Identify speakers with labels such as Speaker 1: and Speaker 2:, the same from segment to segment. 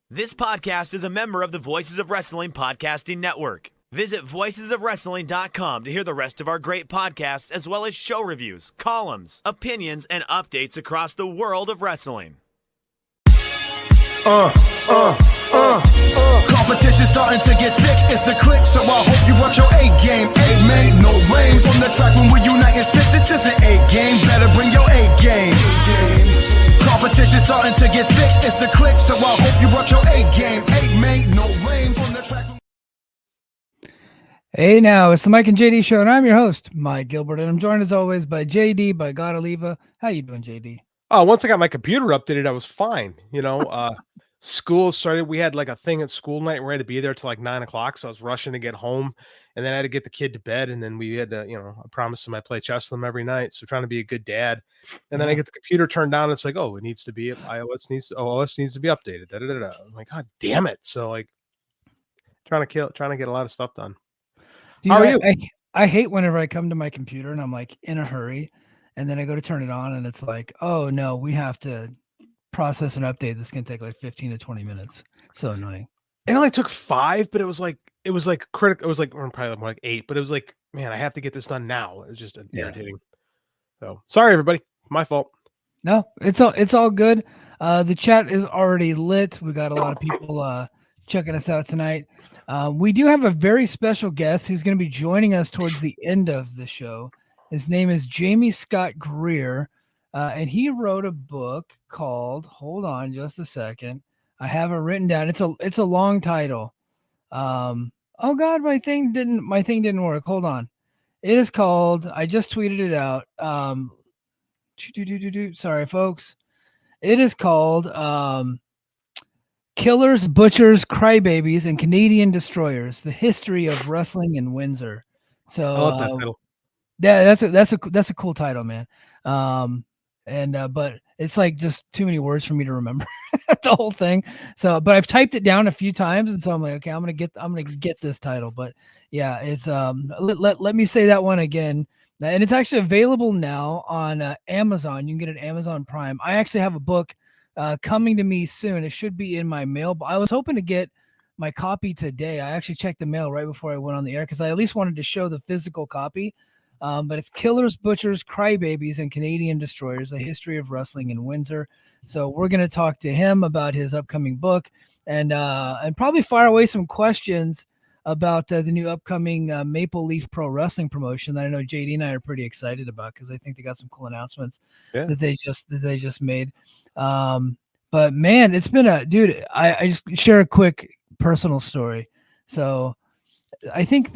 Speaker 1: This podcast is a member of the Voices of Wrestling Podcasting Network. Visit voicesofwrestling.com to hear the rest of our great podcasts, as well as show reviews, columns, opinions, and updates across the world of wrestling.
Speaker 2: Competition starting to get thick, it's the click, so I hope you watch your A game. A man, no lame. From the track when we unite and spit, this is an A game. Better bring your A game. Competition starting to get thick, it's the click, so I hope you watch your A game. A man, no lame. From the track.
Speaker 3: Hey now, it's the Mike and JD show, and I'm your host, Mike Gilbert, and I'm joined as always by JD, by God Oliva. How you doing, JD?
Speaker 4: Oh, once I got my computer updated, I was fine. School started. We had like a thing at school night. We had to be there till like 9 o'clock. So I was rushing to get home, and then I had to get the kid to bed. And then we had to, I promised him I play chess with him every night. So trying to be a good dad. And then I get the computer turned down. And it's like, oh, it needs to be OS needs to be updated. I'm like, God damn it. So like trying to get a lot of stuff done. How are you?
Speaker 3: I hate whenever I come to my computer and I'm like in a hurry, and then I go to turn it on and it's like, oh no, we have to process an update that's gonna take like 15 to 20 minutes. So annoying.
Speaker 4: It only took 5, but it was like critical. It was like probably more like 8, but it was like, man, I have to get this done now. It was just irritating. So sorry, everybody. My fault.
Speaker 3: No, it's all good. The chat is already lit. We got a lot of people checking us out tonight. We do have a very special guest who's going to be joining us towards the end of the show. His name is Jamie Scott Greer, and he wrote a book called, hold on just a second, I have it written down. It's a long title. Oh God, my thing didn't work. Hold on. It is called, I just tweeted it out. Sorry, folks. It is called Killers, Butchers, Crybabies, and Canadian Destroyers: The History of Wrestling in Windsor. So
Speaker 4: I love that title.
Speaker 3: Yeah, that's a cool title, man. But it's like just too many words for me to remember the whole thing. So, but I've typed it down a few times, and so I'm like, okay, I'm gonna get this title. But yeah, it's let me say that one again. And it's actually available now on Amazon. You can get it at Amazon Prime. I actually have a book coming to me soon. It should be in my mail. I was hoping to get my copy today. I actually checked the mail right before I went on the air because I at least wanted to show the physical copy. But it's Killers, Butchers, Crybabies, and Canadian Destroyers: The History of Wrestling in Windsor. So we're going to talk to him about his upcoming book and probably fire away some questions about the new upcoming Maple Leaf Pro Wrestling promotion that I know JD and I are pretty excited about because I think they got some cool announcements that they just made. But man, it's been I just share a quick personal story. So I think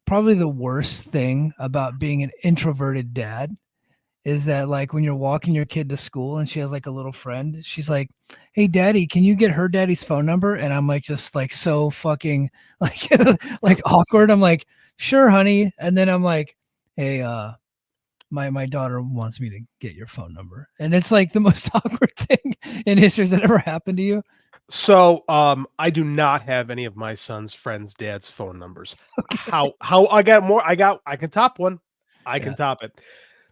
Speaker 3: probably the worst thing about being an introverted dad is that like when you're walking your kid to school and she has like a little friend, she's like, hey daddy, can you get her daddy's phone number? And I'm like, just like so fucking like like awkward. I'm like, sure, honey. And then I'm like, hey, my daughter wants me to get your phone number. And it's like the most awkward thing in history. Has that ever happened to you?
Speaker 4: So I do not have any of my son's friends' dad's phone numbers. Okay. How I got more? I can top one. I can top it.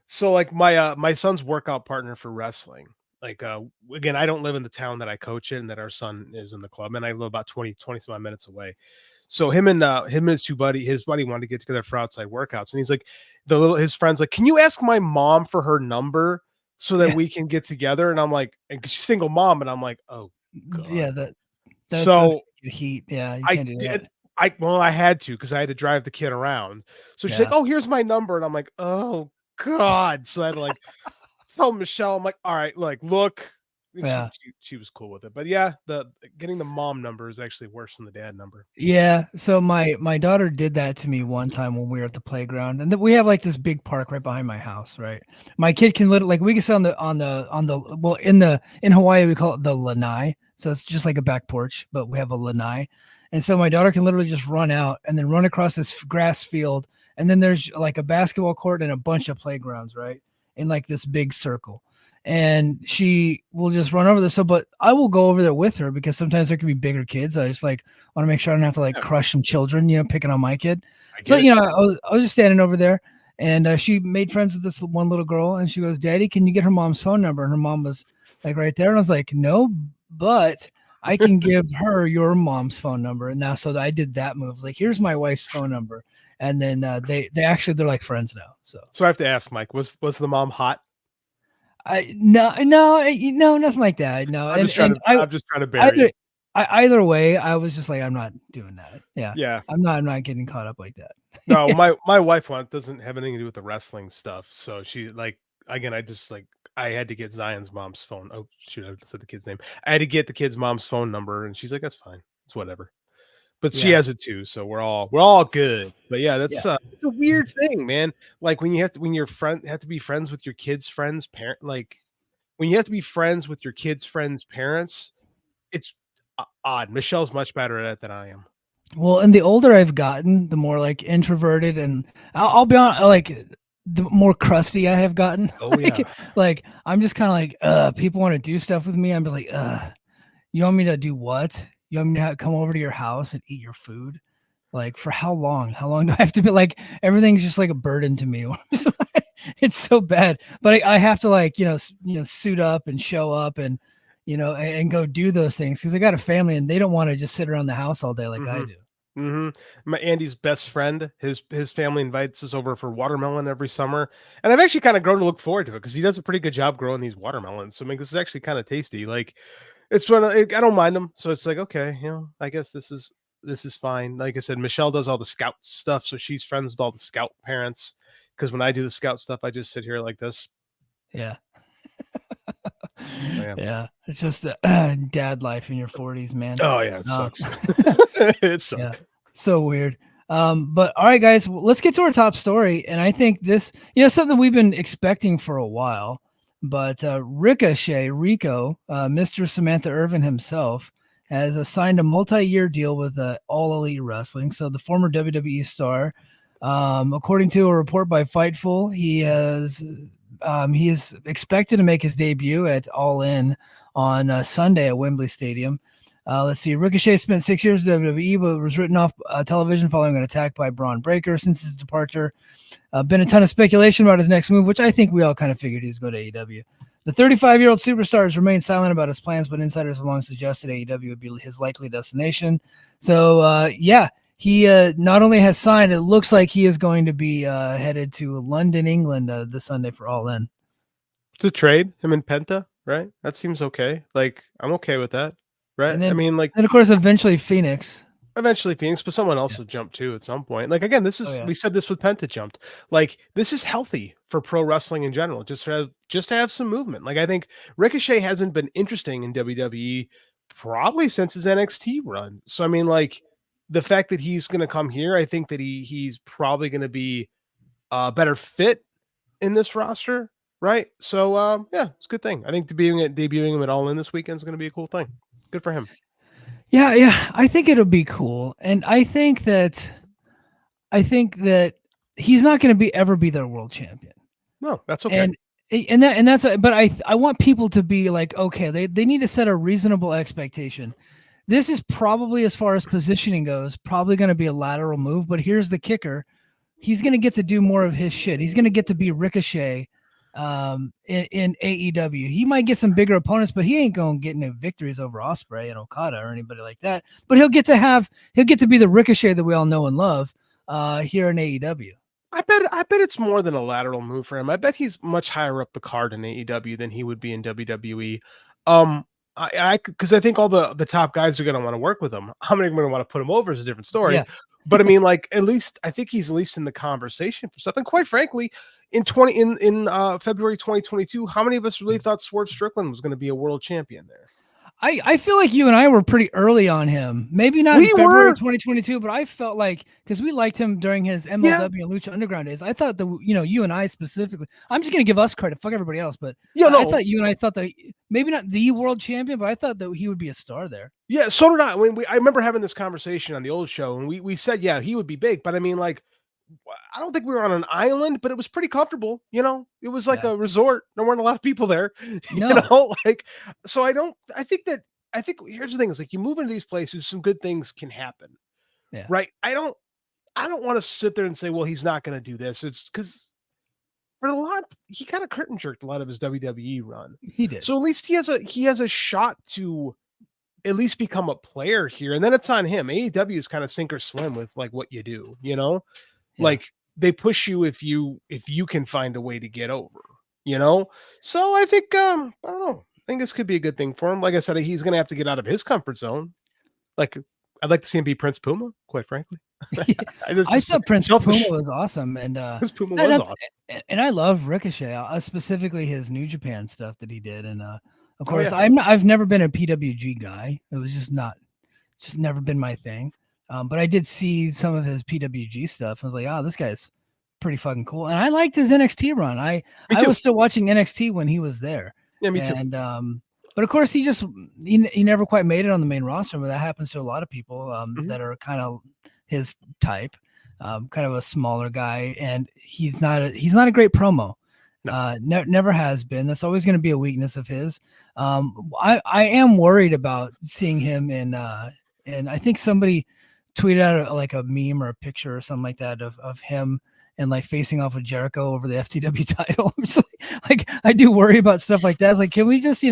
Speaker 4: So like my son's workout partner for wrestling. Like again, I don't live in the town that I coach in, that our son is in the club, and I live about 25 minutes away. So him and his buddy wanted to get together for outside workouts, and he's like, his friend's like, can you ask my mom for her number so that we can get together? And I'm like, and she's single mom, and I'm like, oh God.
Speaker 3: Yeah, that's heat. Yeah, you can't do that.
Speaker 4: I had to because I had to drive the kid around. So she's like, oh, here's my number, and I'm like, oh God. So I had to like tell Michelle, I'm like, all right, like look. Yeah. She was cool with it, but yeah, getting the mom number is actually worse than the dad number.
Speaker 3: Yeah, so my daughter did that to me one time when we were at the playground, and we have like this big park right behind my house, right? My kid can literally, like, we can sit on the well, in Hawaii we call it the lanai, so it's just like a back porch, but we have a lanai, and so my daughter can literally just run out and then run across this grass field, and then there's like a basketball court and a bunch of playgrounds, right, in like this big circle. And she will just run over there. So, but I will go over there with her because sometimes there can be bigger kids. I just like want to make sure I don't have to like crush some children, picking on my kid. So, I was just standing over there, and she made friends with this one little girl, and she goes, Daddy, can you get her mom's phone number? And her mom was like right there. And I was like, no, but I can give her your mom's phone number. And now, so I did that move. Like, here's my wife's phone number. And then they're like friends now. So
Speaker 4: I have to ask Mike, was the mom hot?
Speaker 3: no, nothing like that. No.
Speaker 4: I'm just trying to bury
Speaker 3: either,
Speaker 4: it.
Speaker 3: Either way, I was just like, I'm not doing that. Yeah.
Speaker 4: Yeah.
Speaker 3: I'm not getting caught up like that.
Speaker 4: No, my wife doesn't have anything to do with the wrestling stuff. So she like, again, I had to get Zion's mom's phone. Oh shoot, I said the kid's name. I had to get the kid's mom's phone number, and she's like, that's fine. It's whatever. But she has it too, so we're all good. But yeah, that's it's a weird thing, man. Like when you have to be friends with your kids' friends' parent. Like when you have to be friends with your kids' friends' parents, it's odd. Michelle's much better at it than I am.
Speaker 3: Well, and the older I've gotten, the more like introverted, and I'll be honest, like the more crusty I have gotten.
Speaker 4: Oh yeah.
Speaker 3: Like I'm just kind of like, people want to do stuff with me. I'm just like, you want me to do what? You want me to come over to your house and eat your food? Like for how long? How long do I have to be like, everything's just like a burden to me. It's so bad, but I have to like, suit up and show up and, and go do those things. Cause I got a family and they don't want to just sit around the house all day like I do.
Speaker 4: My Andy's best friend, his family invites us over for watermelon every summer, and I've actually kind of grown to look forward to it because he does a pretty good job growing these watermelons. So I mean, this is actually kind of tasty. Like it's when I don't mind them, so it's like okay, I guess this is fine. Like I said, Michelle does all the scout stuff, so she's friends with all the scout parents. Because when I do the scout stuff, I just sit here like this.
Speaker 3: Yeah.
Speaker 4: Yeah.
Speaker 3: Yeah, it's just dad life in your 40s, man.
Speaker 4: Oh yeah, it sucks. It sucks.
Speaker 3: Yeah, so weird. But all right, guys, let's get to our top story. And I think this, something we've been expecting for a while. But Ricochet, Rico, Mr. Samantha Irvin himself, has signed a multi-year deal with All Elite Wrestling. So the former WWE star, according to a report by Fightful, he is expected to make his debut at All In on Sunday at Wembley Stadium. Let's see. Ricochet spent 6 years at WWE, but was written off television following an attack by Braun Breaker. Since his departure, been a ton of speculation about his next move, which I think we all kind of figured he was going to AEW. The 35-year-old superstar has remained silent about his plans, but insiders have long suggested AEW would be his likely destination. So, he not only has signed, it looks like he is going to be headed to London, England this Sunday for All In.
Speaker 4: It's a trade, him and Penta, right? That seems okay. Like, I'm okay with that, right?
Speaker 3: And then,
Speaker 4: I mean, like...
Speaker 3: And, of course, eventually Phoenix, but someone else will jump too at some point. Like, again, this is... We said this with Penta jumped. Like, this is healthy for pro wrestling in general, just to have some movement. Like, I think Ricochet hasn't been interesting in WWE probably since his NXT run. So, I mean, like... The fact that he's going to come here, I think that he's probably going to be a better fit in this roster, right? So, it's a good thing. I think debuting him at All In this weekend is going to be a cool thing. Good for him. Yeah, I think it'll be cool, and I think that he's not going to ever be their world champion.
Speaker 4: No, that's okay.
Speaker 3: But I want people to be like, okay, they need to set a reasonable expectation. This is probably, as far as positioning goes, probably going to be a lateral move. But here's the kicker. He's going to get to do more of his shit. He's going to get to be Ricochet in AEW. He might get some bigger opponents, but he ain't going to get no victories over Ospreay and Okada or anybody like that. But he'll get to be the Ricochet that we all know and love here in AEW.
Speaker 4: I bet it's more than a lateral move for him. I bet he's much higher up the card in AEW than he would be in WWE. Because I think all the top guys are going to want to work with him. How many are going to want to put him over is a different story. Yeah. But I mean, like, I think he's at least in the conversation for stuff. And quite frankly, in February 2022, how many of us really thought Swerve Strickland was going to be a world champion there?
Speaker 3: I feel like you and I were pretty early on him. Maybe not in February 2022, but I felt like, because we liked him during his MLW and Lucha Underground days. I thought that, you and I specifically, I'm just going to give us credit. Fuck everybody else. But I thought you and I thought that maybe not the world champion, but I thought that he would be a star there. Yeah,
Speaker 4: so did I. I remember having this conversation on the old show, and we said, yeah, he would be big. But I mean, like, I don't think we were on an island, but it was pretty comfortable. It was like a resort. There weren't a lot of people there.
Speaker 3: No.
Speaker 4: So I think here's the thing is, like, you move into these places, some good things can happen.
Speaker 3: Yeah.
Speaker 4: Right. I don't want to sit there and say, well, he's not going to do this. It's because for a lot, he kind of curtain jerked a lot of his WWE run.
Speaker 3: He did.
Speaker 4: So at least he has a shot to at least become a player here, and then it's on him. AEW is kind of sink or swim with like what you do, you know, like they push you if you can find a way to get over, you know. So I think I don't know. I think this could be a good thing for him. Like I said, he's going to have to get out of his comfort zone. Like I'd like to see him be Prince Puma, quite frankly.
Speaker 3: I thought Prince Puma was awesome, and
Speaker 4: Prince Puma was awesome.
Speaker 3: And I love Ricochet, specifically his New Japan stuff that he did, and of course I've never been a PWG guy. It was just never been my thing. But I did see some of his PWG stuff. I was like, oh, this guy's pretty fucking cool, and I liked his NXT run. I was still watching NXT when he was there. Yeah, me too. And but of course, he never quite made it on the main roster. But that happens to a lot of people that are kind of his type, kind of a smaller guy, and he's not a great promo. No. Never has been. That's always going to be a weakness of his. I am worried about seeing him in, and I think somebody tweeted out like a meme or a picture or something like that of him and like facing off with Jericho over the FTW title. like I do worry about stuff like that. It's like, can we just,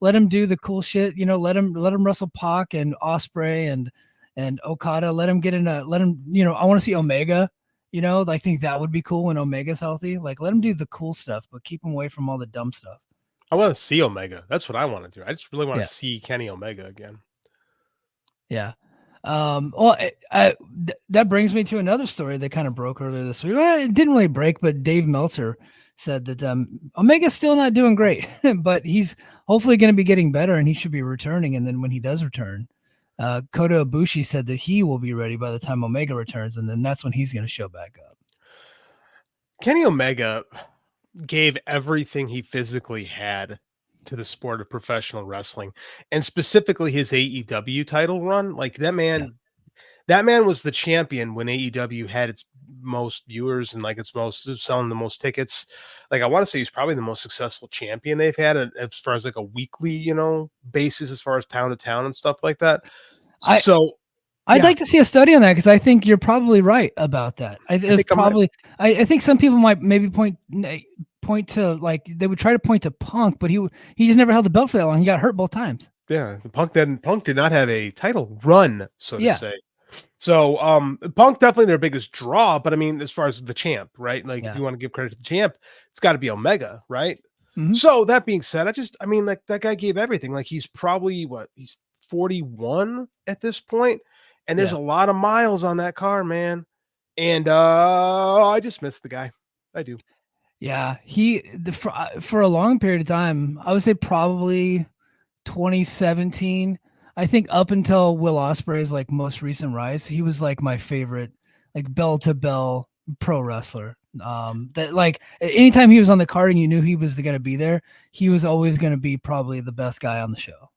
Speaker 3: let him do the cool shit, let him wrestle Pac and Ospreay and Okada, let him, I want to see Omega, I think that would be cool when Omega's healthy. Like, let him do the cool stuff, but keep him away from all the dumb stuff.
Speaker 4: I want to see Omega. That's what I want to do. I just really want to see Kenny Omega again.
Speaker 3: Yeah. That brings me to another story that kind of broke earlier this week. Well, it didn't really break, but Dave Meltzer said that Omega's still not doing great, but he's hopefully going to be getting better and he should be returning. And then when he does return, Kota Ibushi said that he will be ready by the time Omega returns, and then that's when he's going to show back up.
Speaker 4: Kenny Omega gave everything he physically had to the sport of professional wrestling, and specifically his AEW title run. Like that man was the champion when AEW had its most viewers and like its most selling the most tickets. Like I want to say he's probably the most successful champion they've had as far as like a weekly, basis as far as town to town and stuff like that. I'd
Speaker 3: like to see a study on that because I think you're probably right about that. I think some people might maybe point to like they would try to point to Punk, but he just never held the belt for that long. He got hurt both times.
Speaker 4: Yeah, Punk did not have a title run, so to say. So Punk definitely their biggest draw, but I mean, as far as the champ, right? Like if you want to give credit to the champ, it's got to be Omega, right? Mm-hmm. So that being said, like that guy gave everything. Like he's probably he's 41 at this point, and there's a lot of miles on that car, man. And I just miss the guy. I do.
Speaker 3: Yeah, for a long period of time, I would say probably 2017. I think up until Will Ospreay's like most recent rise, he was like my favorite, like bell to bell pro wrestler. That like anytime he was on the card and you knew he was going to be there, he was always going to be probably the best guy on the show.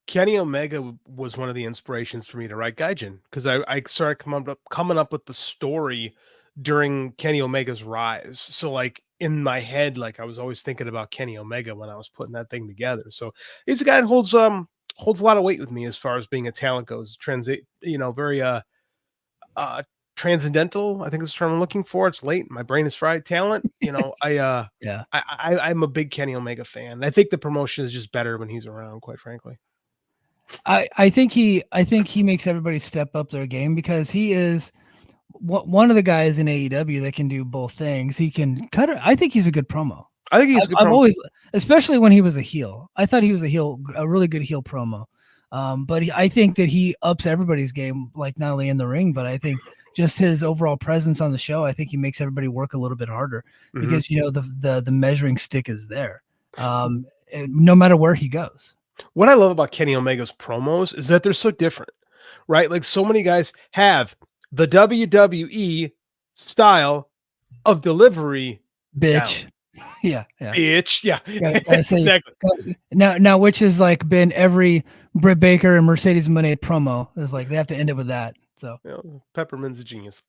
Speaker 4: Kenny Omega was one of the inspirations for me to write Gaijin because I started coming up with the story during Kenny Omega's rise. So like in my head, like I was always thinking about Kenny Omega when I was putting that thing together. So he's a guy that holds a lot of weight with me as far as being a talent goes. Very transcendental, I think is the term I'm looking for. It's late. My brain is fried. Talent. I'm a big Kenny Omega fan. I think the promotion is just better when he's around, quite frankly.
Speaker 3: I think he makes everybody step up their game because he is one of the guys in AEW that can do both things. He can cut it. I think he's a good promo.
Speaker 4: I think he's a good promo.
Speaker 3: I've always, especially when he was a heel, I thought he was a really good heel promo. But I think that he ups everybody's game, like not only in the ring, but I think just his overall presence on the show. I think he makes everybody work a little bit harder because the measuring stick is there, no matter where he goes.
Speaker 4: What I love about Kenny Omega's promos is that they're so different, right? Like so many guys have the WWE style of delivery.
Speaker 3: Bitch.
Speaker 4: Down.
Speaker 3: Yeah.
Speaker 4: Bitch. Yeah.
Speaker 3: Exactly. Now, which has like been every Britt Baker and Mercedes Moné promo is like, they have to end it with that. So
Speaker 4: Peppermint's a genius.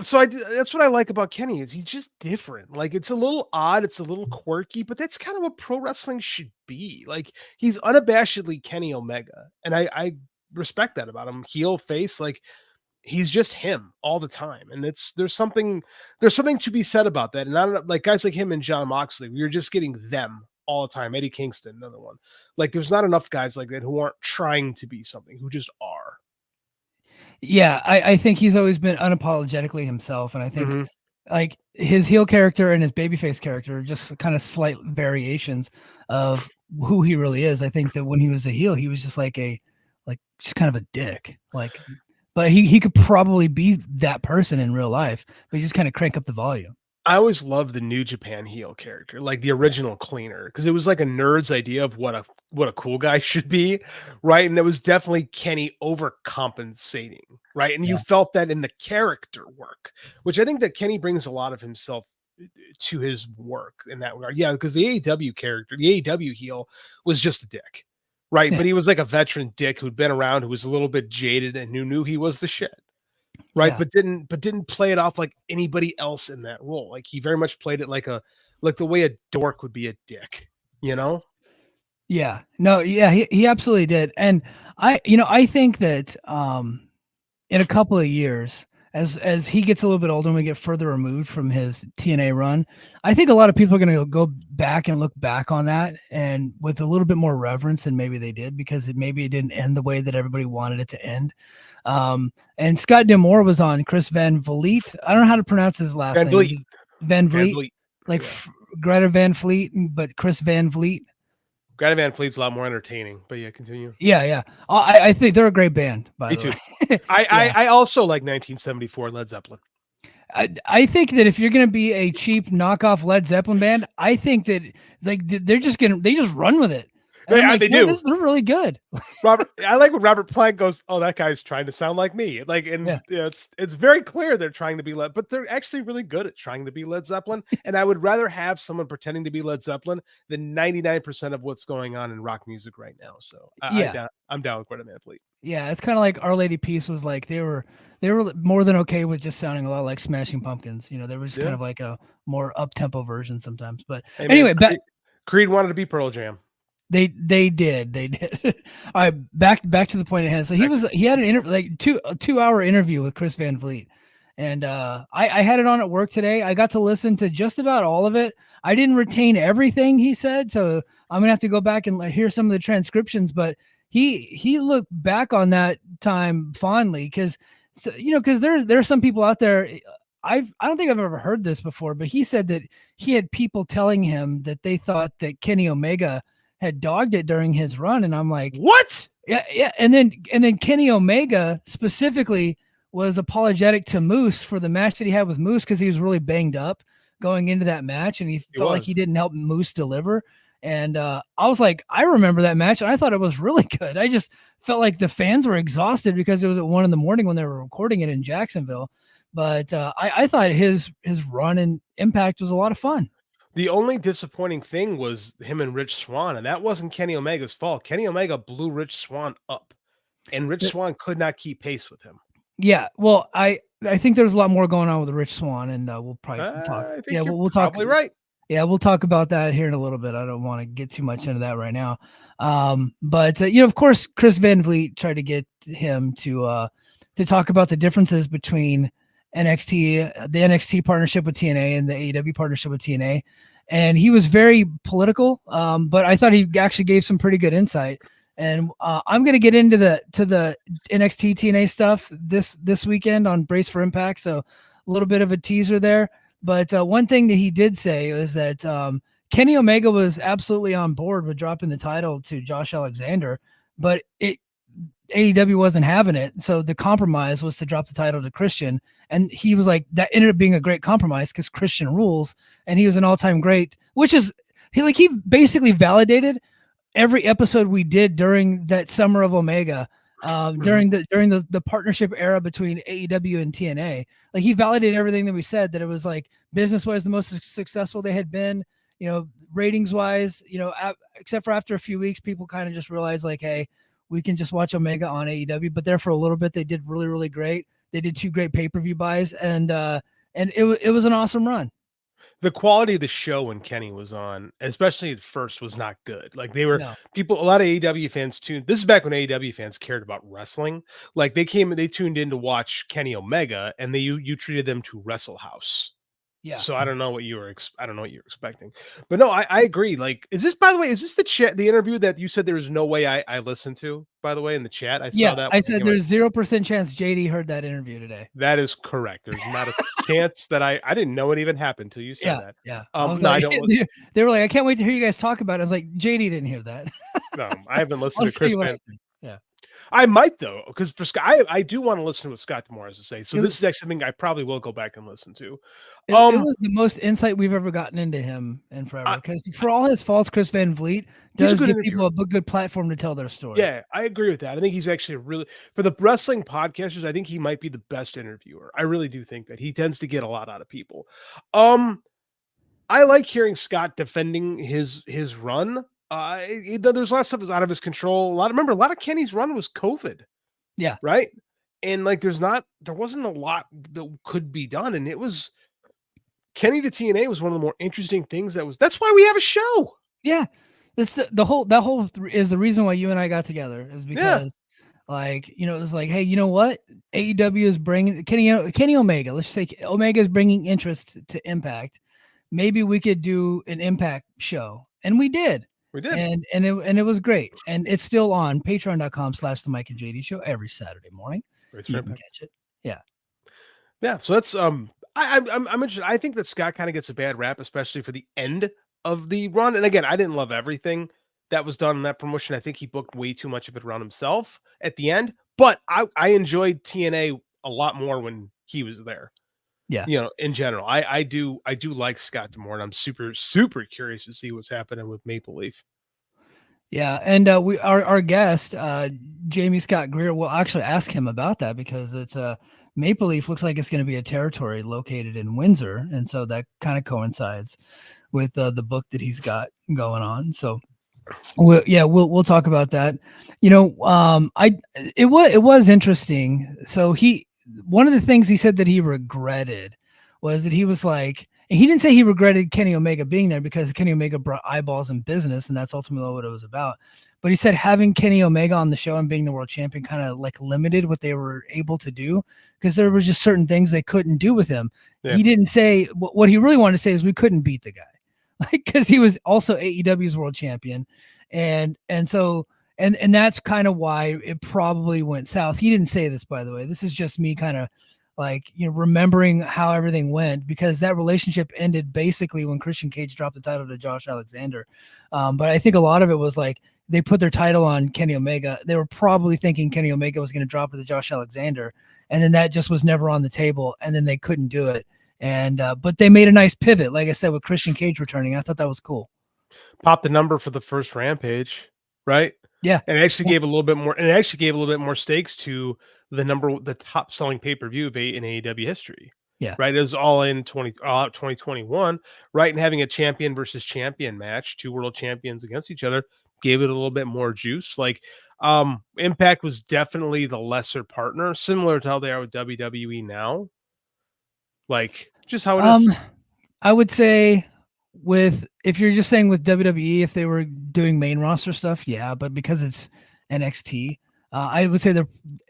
Speaker 4: So that's what I like about Kenny is he's just different. Like it's a little odd, it's a little quirky, but that's kind of what pro wrestling should be. Like he's unabashedly Kenny Omega, and I respect that about him. Heel, face, like he's just him all the time, and there's something to be said about that. And I don't know, like guys like him and John Moxley, you're just getting them all the time. Eddie Kingston, another one. Like there's not enough guys like that who aren't trying to be something, who just are.
Speaker 3: Yeah, I think he's always been unapologetically himself, and I think
Speaker 4: Mhm.
Speaker 3: like his heel character and his babyface character are just kind of slight variations of who he really is. I think that when he was a heel, he was just like just kind of a dick. Like, but he could probably be that person in real life, but he just kind of crank up the volume.
Speaker 4: I always loved the New Japan heel character, like the original Cleaner, because it was like a nerd's idea of what a cool guy should be, right? And it was definitely Kenny overcompensating, right? And you
Speaker 3: Yeah.
Speaker 4: felt that in the character work, which I think that Kenny brings a lot of himself to his work in that regard. Yeah, because the AEW character, the AEW heel, was just a dick, right?
Speaker 3: Yeah.
Speaker 4: But he was like a veteran dick who'd been around, who was a little bit jaded, and who knew he was the shit. Right,
Speaker 3: Yeah.
Speaker 4: but didn't play it off like anybody else in that role. Like he very much played it like the way a dork would be a dick, you know?
Speaker 3: Yeah. No, yeah, he absolutely did. And I think that in a couple of years, as he gets a little bit older and we get further removed from his TNA run, I think a lot of people are going to go back and look back on that and with a little bit more reverence than maybe they did, because maybe it didn't end the way that everybody wanted it to end. And Scott D'Amore was on Chris Van Vliet. I don't know how to pronounce his last
Speaker 4: Van
Speaker 3: name.
Speaker 4: Vliet.
Speaker 3: Van
Speaker 4: Van
Speaker 3: Vliet,
Speaker 4: Vliet.
Speaker 3: like
Speaker 4: Yeah.
Speaker 3: Greta Van Fleet, but Chris Van Vliet.
Speaker 4: Greta Van Fleet's a lot more entertaining, but yeah, continue.
Speaker 3: Yeah. I think they're a great band, by
Speaker 4: Me
Speaker 3: the
Speaker 4: too.
Speaker 3: way. Yeah.
Speaker 4: I also like 1974 Led Zeppelin.
Speaker 3: I think that if you're going to be a cheap knockoff Led Zeppelin band, I think that like they just run with it. And I'm like,
Speaker 4: They
Speaker 3: no,
Speaker 4: do.
Speaker 3: they're really good.
Speaker 4: Robert, I like when Robert Plant goes, "Oh, that guy's trying to sound like me." Like, and
Speaker 3: Yeah.
Speaker 4: it's very clear they're trying to be Led, but they're actually really good at trying to be Led Zeppelin. And I would rather have someone pretending to be Led Zeppelin than 99% of what's going on in rock music right now. So
Speaker 3: Yeah.
Speaker 4: I'm down with Greta Van Fleet.
Speaker 3: Yeah, it's kind of like Our Lady Peace was like they were more than okay with just sounding a lot like Smashing Pumpkins. There was just kind of like a more up tempo version sometimes. But
Speaker 4: Hey, man,
Speaker 3: anyway,
Speaker 4: Creed wanted to be Pearl Jam.
Speaker 3: They did. All right, back to the point at hand. So he had an interview, like a 2-hour interview with Chris Van Vliet, and I had it on at work today. I got to listen to just about all of it. I didn't retain everything he said, so I'm gonna have to go back and hear some of the transcriptions. But he looked back on that time fondly because there's some people out there. I don't think I've ever heard this before, but he said that he had people telling him that they thought that Kenny Omega had dogged it during his run, and I'm like,
Speaker 4: what?
Speaker 3: Yeah. And then Kenny Omega specifically was apologetic to Moose for the match that he had with Moose because he was really banged up going into that match, and he felt like he didn't help Moose deliver. And I was like, I remember that match, and I thought it was really good. I just felt like the fans were exhausted because it was at 1 a.m. when they were recording it in Jacksonville. But I thought his run and Impact was a lot of fun.
Speaker 4: The only disappointing thing was him and Rich Swann, and that wasn't Kenny Omega's fault. Kenny Omega blew Rich Swann up, and Rich Swann could not keep pace with him.
Speaker 3: Yeah, well, I think there's a lot more going on with Rich Swann, and we'll probably talk.
Speaker 4: I think
Speaker 3: Yeah,
Speaker 4: you're
Speaker 3: we'll talk.
Speaker 4: probably right.
Speaker 3: Yeah, we'll talk about that here in a little bit. I don't want to get too much into that right now. But of course, Chris Van Vliet tried to get him to talk about the differences between the NXT partnership with TNA and the AEW partnership with TNA. And he was very political, but I thought he actually gave some pretty good insight. And I'm going to get into the NXT TNA stuff this weekend on Brace for Impact. So a little bit of a teaser there. But one thing that he did say was that Kenny Omega was absolutely on board with dropping the title to Josh Alexander, but AEW wasn't having it. So the compromise was to drop the title to Christian. And he was like, that ended up being a great compromise because Christian rules. And he was an all-time great, which is he basically validated every episode we did during that summer of Omega, during the partnership era between AEW and TNA. Like he validated everything that we said, that it was like business-wise the most successful they had been, ratings-wise, except for after a few weeks, people kind of just realized like, hey, we can just watch Omega on AEW. But there for a little bit, they did really, really great. They did 2 great pay-per-view buys, and it was an awesome run.
Speaker 4: The quality of the show when Kenny was on, especially at first, was not good. Like a lot of AEW fans tuned. This is back when AEW fans cared about wrestling. Like they tuned in to watch Kenny Omega, and you treated them to Wrestle House.
Speaker 3: Yeah.
Speaker 4: So I don't know what you were I don't know what you were expecting. But no, I agree. Like, is this, by the way, is this the interview that you said there was no way I listened to, by the way, in the chat? I saw
Speaker 3: Yeah,
Speaker 4: that
Speaker 3: I
Speaker 4: when I
Speaker 3: said
Speaker 4: came on.
Speaker 3: there's 0% chance JD heard that interview today.
Speaker 4: That is correct. There's not a chance that I didn't know it even happened until you said
Speaker 3: Yeah,
Speaker 4: that.
Speaker 3: yeah. I was
Speaker 4: No, I
Speaker 3: like,
Speaker 4: don't.
Speaker 3: they were like, I can't wait to hear you guys talk about it. I was like, JD didn't hear that.
Speaker 4: No, I haven't listened
Speaker 3: I'll
Speaker 4: to
Speaker 3: tell
Speaker 4: Chris
Speaker 3: you what I
Speaker 4: Van.
Speaker 3: think. Yeah.
Speaker 4: I might though, because for Scott, I do want to listen to what Scott Demore has to say. So
Speaker 3: It,
Speaker 4: this is actually something I probably will go back and listen to.
Speaker 3: it was the most insight we've ever gotten into him in forever. Because for all his faults, Chris Van Vliet
Speaker 4: he's a
Speaker 3: does
Speaker 4: good
Speaker 3: give
Speaker 4: interviewer.
Speaker 3: people a good platform to tell their story.
Speaker 4: Yeah, I agree with that. I think he's actually really, for the wrestling podcasters, I think he might be the best interviewer. I really do think that he tends to get a lot out of people. I like hearing Scott defending his run. There's a lot of stuff that's out of his control. Remember, a lot of Kenny's run was COVID.
Speaker 3: Yeah.
Speaker 4: Right. And like, there wasn't a lot that could be done. And it was Kenny to TNA was one of the more interesting things that's why we have a show.
Speaker 3: Yeah. This that whole is the reason why you and I got together is because like, it was like, hey, you know what? AEW is bringing Kenny Omega. Let's say Omega is bringing interest to Impact. Maybe we could do an Impact show. And we did.
Speaker 4: We did.
Speaker 3: And it was great. And it's still on patreon.com/the Mike and JD show every Saturday morning. You can catch it. Yeah.
Speaker 4: Yeah. So that's I'm interested. I think that Scott kind of gets a bad rap, especially for the end of the run. And again, I didn't love everything that was done in that promotion. I think he booked way too much of it around himself at the end. But I enjoyed TNA a lot more when he was there.
Speaker 3: Yeah.
Speaker 4: In general, I do like Scott Demore, and I'm super, super curious to see what's happening with Maple Leaf.
Speaker 3: Yeah, and our guest Jamie Scott Greer, will actually ask him about that because it's Maple Leaf looks like it's going to be a territory located in Windsor, and so that kind of coincides with the book that he's got going on. So we'll talk about that. It was interesting. So one of the things he said that he regretted was that he was like, and he didn't say he regretted Kenny Omega being there because Kenny Omega brought eyeballs in business, and that's ultimately what it was about. But he said having Kenny Omega on the show and being the world champion kind of like limited what they were able to do because there were just certain things they couldn't do with him. Yeah. He didn't say what he really wanted to say is we couldn't beat the guy, like because he was also AEW's world champion, and so that's kind of why it probably went south. He didn't say this, by the way. This is just me kind of like, remembering how everything went because that relationship ended basically when Christian Cage dropped the title to Josh Alexander. But I think a lot of it was like they put their title on Kenny Omega. They were probably thinking Kenny Omega was going to drop it to Josh Alexander. And then that just was never on the table. And then they couldn't do it. And but they made a nice pivot, like I said, with Christian Cage returning. I thought that was cool.
Speaker 4: Popped the number for the first Rampage, right?
Speaker 3: Yeah.
Speaker 4: And it actually gave a little bit more, and it actually gave a little bit more stakes to the top selling pay-per-view in AEW history.
Speaker 3: Yeah.
Speaker 4: Right. It was all out 2021, right? And having a champion versus champion match, two world champions against each other, gave it a little bit more juice. Like Impact was definitely the lesser partner, similar to how they are with WWE now. Like just how it is.
Speaker 3: I would say if you're just saying with WWE, if they were doing main roster stuff, yeah, but because it's NXT, I would say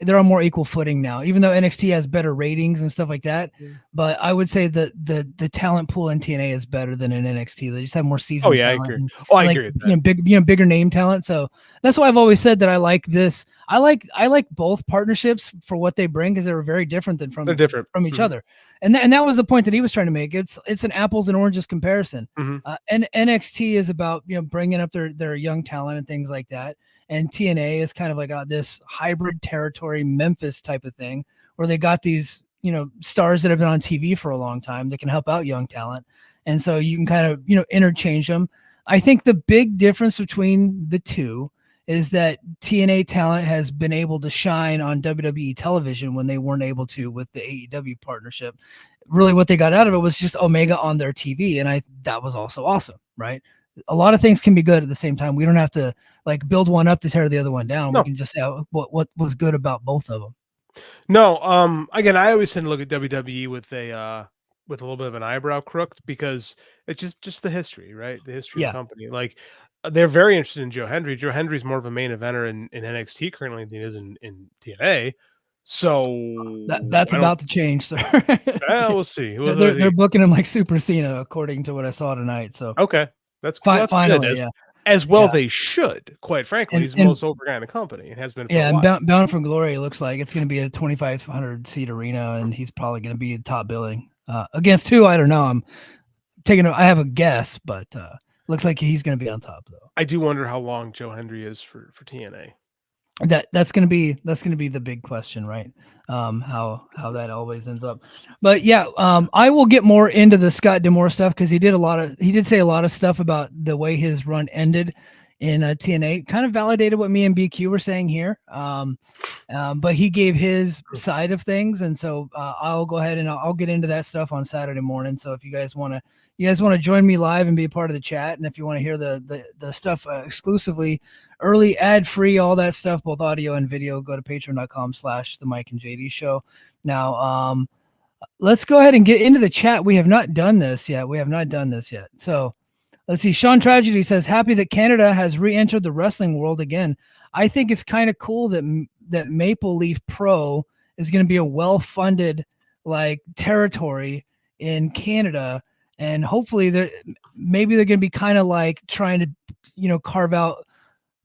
Speaker 3: they're on more equal footing now, even though NXT has better ratings and stuff like that. Yeah. But I would say that the talent pool in TNA is better than in NXT. They just have more seasoned talent.
Speaker 4: I agree.
Speaker 3: And,
Speaker 4: I agree with that.
Speaker 3: Bigger name talent. So that's why I've always said that I like this. I like both partnerships for what they bring because they're very different from each other. And that was the point that he was trying to make. It's an apples and oranges comparison. And NXT is about bringing up their young talent and things like that. And TNA is kind of like this hybrid territory Memphis type of thing where they got these stars that have been on TV for a long time that can help out young talent. And so you can kind of interchange them. I think the big difference between the two is that TNA talent has been able to shine on WWE television when they weren't able to with the AEW partnership. Really what they got out of it was just Omega on their TV. And that was also awesome, right? A lot of things can be good at the same time. We don't have to like build one up to tear the other one down. No. We can just say what was good about both of them.
Speaker 4: No, again, I always tend to look at WWE with a little bit of an eyebrow crooked because it's just the history, right? The history of the company. Like they're very interested in Joe Hendry. Joe Hendry's more of a main eventer in NXT currently than he is in TNA. So
Speaker 3: That's about to change, sir.
Speaker 4: we'll see.
Speaker 3: They're booking him like Super Cena, according to what I saw tonight. So
Speaker 4: okay, that's
Speaker 3: finally,
Speaker 4: good.
Speaker 3: yeah.
Speaker 4: As well,
Speaker 3: Yeah.
Speaker 4: they should. Quite frankly, he's the
Speaker 3: And
Speaker 4: most over guy in the company. It has been for a
Speaker 3: and
Speaker 4: while.
Speaker 3: Bound for Glory looks like it's going to be a 2,500 seat arena, and he's probably going to be top billing against who, I don't know. I have a guess, but looks like he's going to be on top though.
Speaker 4: I do wonder how long Joe Hendry is for TNA.
Speaker 3: That's going to be the big question, right? How that always ends up. But yeah, I will get more into the Scott D'Amore stuff because he did say a lot of stuff about the way his run ended in TNA. Kind of validated what me and BQ were saying here. But he gave his side of things, and so I'll go ahead and I'll get into that stuff on Saturday morning. So if you guys want to join me live and be a part of the chat, and if you want to hear the stuff exclusively, early, ad-free, all that stuff, both audio and video, go to patreon.com/the Mike and JD show. Now, let's go ahead and get into the chat. We have not done this yet. So let's see. Sean Tragedy says, happy that Canada has re-entered the wrestling world again. I think it's kind of cool that Maple Leaf Pro is going to be a well-funded territory in Canada. And hopefully maybe they're going to be kind of like trying to, carve out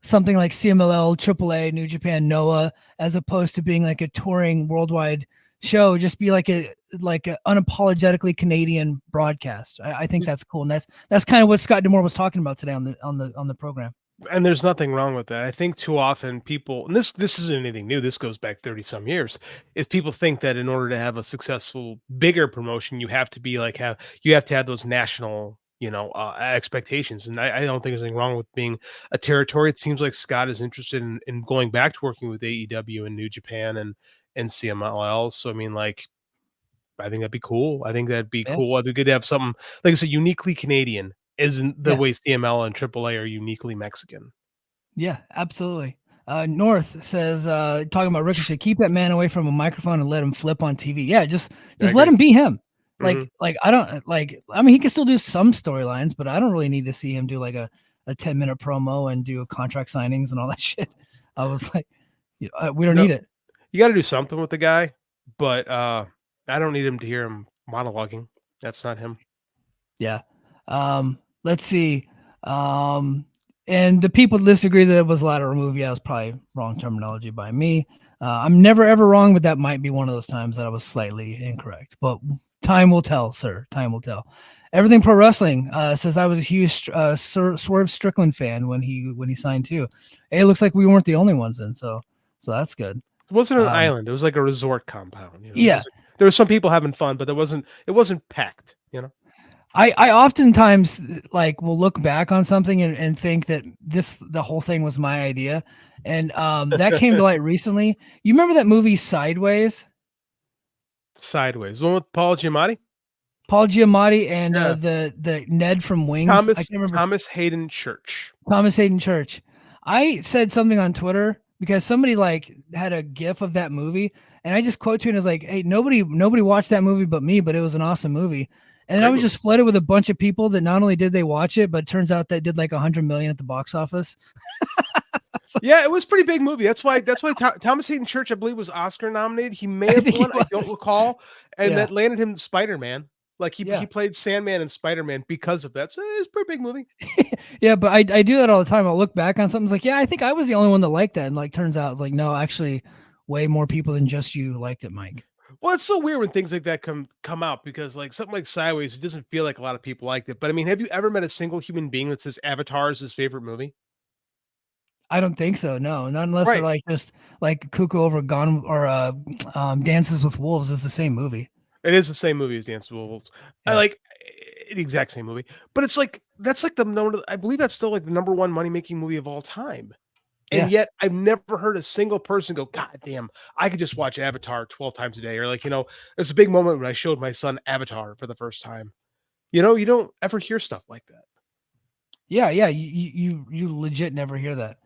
Speaker 3: something like CMLL, AAA, New Japan, Noah, as opposed to being like a touring worldwide show. Just be like a unapologetically Canadian broadcast. I think that's cool, and that's kind of what Scott D'Amore was talking about today on the program.
Speaker 4: And there's nothing wrong with that. I think too often people, and this isn't anything new, this goes back 30 some years, is people think that in order to have a successful, bigger promotion, you have to be you have to have those national, expectations. And I don't think there's anything wrong with being a territory. It seems like Scott is interested in going back to working with AEW and New Japan and CMLL. So, I mean, I think that'd be cool. I think that'd be cool. It'd be good to have something, like I said, uniquely Canadian. Isn't the way CML and AAA are uniquely Mexican.
Speaker 3: Yeah, absolutely. North says, talking about Ricochet, keep that man away from a microphone and let him flip on TV. Yeah, just let him be him. He can still do some storylines, but I don't really need to see him do like a 10-minute promo and do contract signings and all that shit. I was like, we don't need it.
Speaker 4: You got to do something with the guy, but I don't need him to hear him monologuing. That's not him.
Speaker 3: Yeah. Let's see. And the people disagree that it was a lateral move. Yeah, it was probably wrong terminology by me. I'm never, ever wrong, but that might be one of those times that I was slightly incorrect. But time will tell, sir. Time will tell. Everything Pro Wrestling says I was a huge Swerve Strickland fan when he signed too. Hey, it looks like we weren't the only ones then, so that's good.
Speaker 4: It wasn't an island. It was like a resort compound.
Speaker 3: Yeah.
Speaker 4: There were some people having fun, but it wasn't packed,
Speaker 3: I oftentimes will look back on something and think that the whole thing was my idea. And that came to light recently. You remember that movie Sideways?
Speaker 4: Sideways. The one with Paul Giamatti?
Speaker 3: Paul Giamatti and the Ned from Wings. I can't remember.
Speaker 4: Thomas Hayden Church.
Speaker 3: Thomas Hayden Church. I said something on Twitter because somebody had a GIF of that movie, and I just quote to it and was like, "Hey, nobody watched that movie but me, but it was an awesome movie." And I was just flooded with a bunch of people that not only did they watch it, but it turns out that did like 100 million at the box office.
Speaker 4: Yeah, it was a pretty big movie. That's why Thomas Hayden Church, I believe, was Oscar nominated. He may have won, I don't recall. And that landed him Spider-Man. He played Sandman and Spider-Man because of that. So it's a pretty big movie.
Speaker 3: Yeah, but I do that all the time. I'll look back on something like, yeah, I think I was the only one that liked that. And turns out it's no, actually way more people than just you liked it, Mike.
Speaker 4: Well, it's so weird when things like that come out because something like Sideways, it doesn't feel like a lot of people liked it. But I mean, have you ever met a single human being that says Avatar is his favorite movie?
Speaker 3: I don't think so. No, not unless they're just Cuckoo Over Gone or Dances with Wolves is the same movie.
Speaker 4: It is the same movie as Dances with Wolves. Yeah. I like the exact same movie, but it's that's the number. I believe that's still the number one money making movie of all time. And yet I've never heard a single person go, God damn, I could just watch Avatar 12 times a day. Or there's a big moment when I showed my son Avatar for the first time. You don't ever hear stuff like that.
Speaker 3: Yeah. You legit never hear that.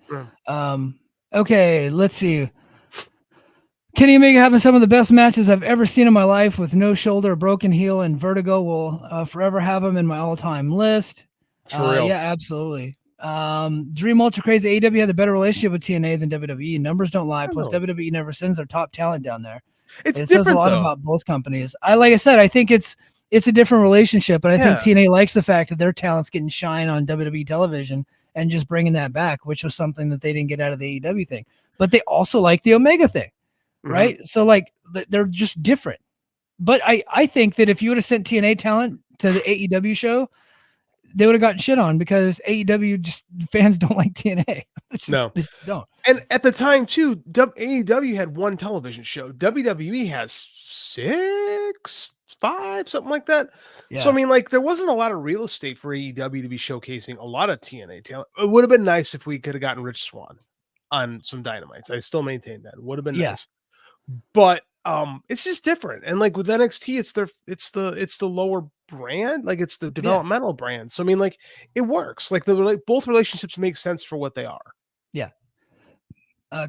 Speaker 3: Okay, let's see. Kenny Omega having some of the best matches I've ever seen in my life with no shoulder, broken heel, and vertigo will forever have him in my all-time list.
Speaker 4: For real.
Speaker 3: Yeah, absolutely. Dream Ultra Crazy, AEW had a better relationship with TNA than WWE. Numbers don't lie. Plus,
Speaker 4: know.
Speaker 3: WWE never sends their top talent down there.
Speaker 4: It's
Speaker 3: It says a
Speaker 4: different
Speaker 3: lot
Speaker 4: though.
Speaker 3: about both companies. Like I said, I think it's a different relationship, and I think TNA likes the fact that their talent's getting shine on WWE television and just bringing that back, which was something that they didn't get out of the AEW thing. But they also like the Omega thing, right? So like they're just different. But I think that if you would have sent TNA talent to the AEW show, they would have gotten shit on because AEW just fans don't like TNA.
Speaker 4: No,
Speaker 3: they don't.
Speaker 4: And at the time too, AEW had one television show. WWE has 6, 5, something like that.
Speaker 3: Yeah.
Speaker 4: So I mean, like there wasn't a lot of real estate for AEW to be showcasing a lot of TNA talent. It would have been nice if we could have gotten Rich Swann on some Dynamites. I still maintain that. It would have been nice. But it's just different. And like with NXT, it's the lower brand, like it's the developmental brand. So I mean, like it works. Like both relationships make sense for what they are.
Speaker 3: Yeah.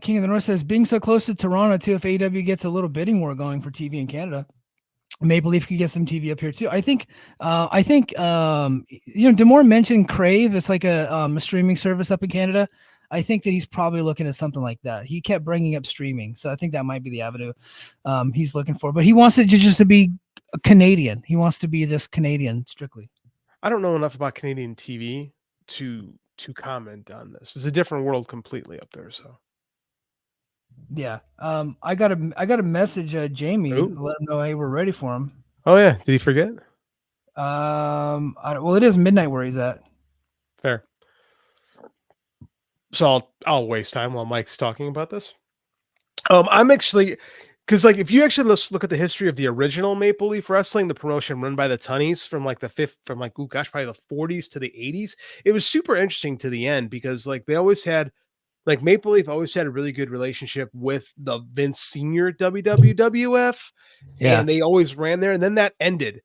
Speaker 3: King of the North says, being so close to Toronto too, if AEW gets a little bidding war going for TV in Canada, Maple Leaf could get some TV up here too. I think Demore mentioned Crave. It's like a streaming service up in Canada. I think that he's probably looking at something like that. He kept bringing up streaming, so I think that might be the avenue he's looking for. But he wants it just to be Canadian. He wants to be just Canadian strictly.
Speaker 4: I don't know enough about Canadian TV to comment on this. It's a different world completely up there. So
Speaker 3: yeah, I got a message, Jamie. Let him know, hey, we're ready for him.
Speaker 4: Oh yeah, did he forget?
Speaker 3: Well, it is midnight where he's at.
Speaker 4: Fair. So I'll waste time while Mike's talking about this. I'm actually, because like if you actually look at the history of the original Maple Leaf Wrestling, the promotion run by the Tunnies from like probably the 40s to the 80s, it was super interesting to the end because like they always had, like Maple Leaf always had a really good relationship with the Vince Senior WWF, and they always ran there, and then that ended.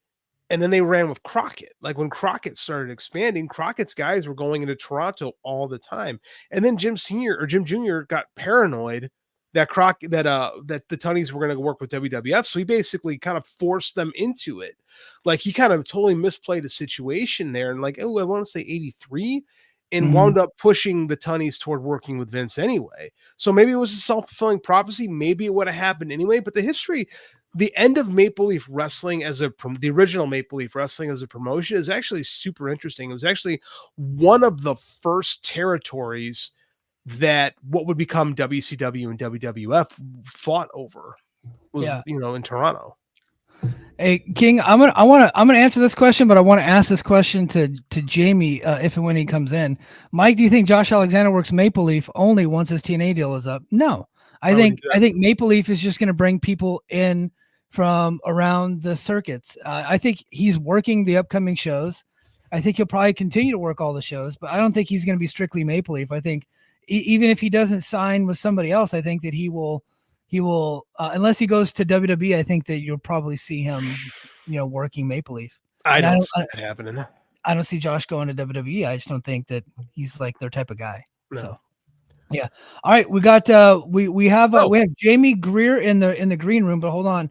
Speaker 4: And then they ran with Crockett. Like when Crockett started expanding, Crockett's guys were going into Toronto all the time. And then Jim Jr. got paranoid that that the Tunnies were going to work with WWF. So he basically kind of forced them into it. Like he kind of totally misplayed the situation there. And like, I want to say 83 and wound up pushing the Tunnies toward working with Vince anyway. So maybe it was a self-fulfilling prophecy. Maybe it would have happened anyway, but the end of Maple Leaf Wrestling the original Maple Leaf Wrestling as a promotion is actually super interesting. It was actually one of the first territories that what would become WCW and WWF fought over was, in Toronto.
Speaker 3: Hey King, I'm gonna answer this question, but I want to ask this question to Jamie if and when he comes in. Mike, do you think Josh Alexander works Maple Leaf only once his TNA deal is up? No, I think Maple Leaf is just going to bring people in from around the circuits. I think he's working the upcoming shows. I think he'll probably continue to work all the shows, but I don't think he's going to be strictly Maple Leaf. I think even if he doesn't sign with somebody else, I think that he will unless he goes to WWE, I think that you'll probably see him, working Maple Leaf.
Speaker 4: I don't see that happening.
Speaker 3: I don't see Josh going to WWE. I just don't think that he's like their type of guy. No. So yeah. All right. We got we have Jamie Greer in the green room, but hold on.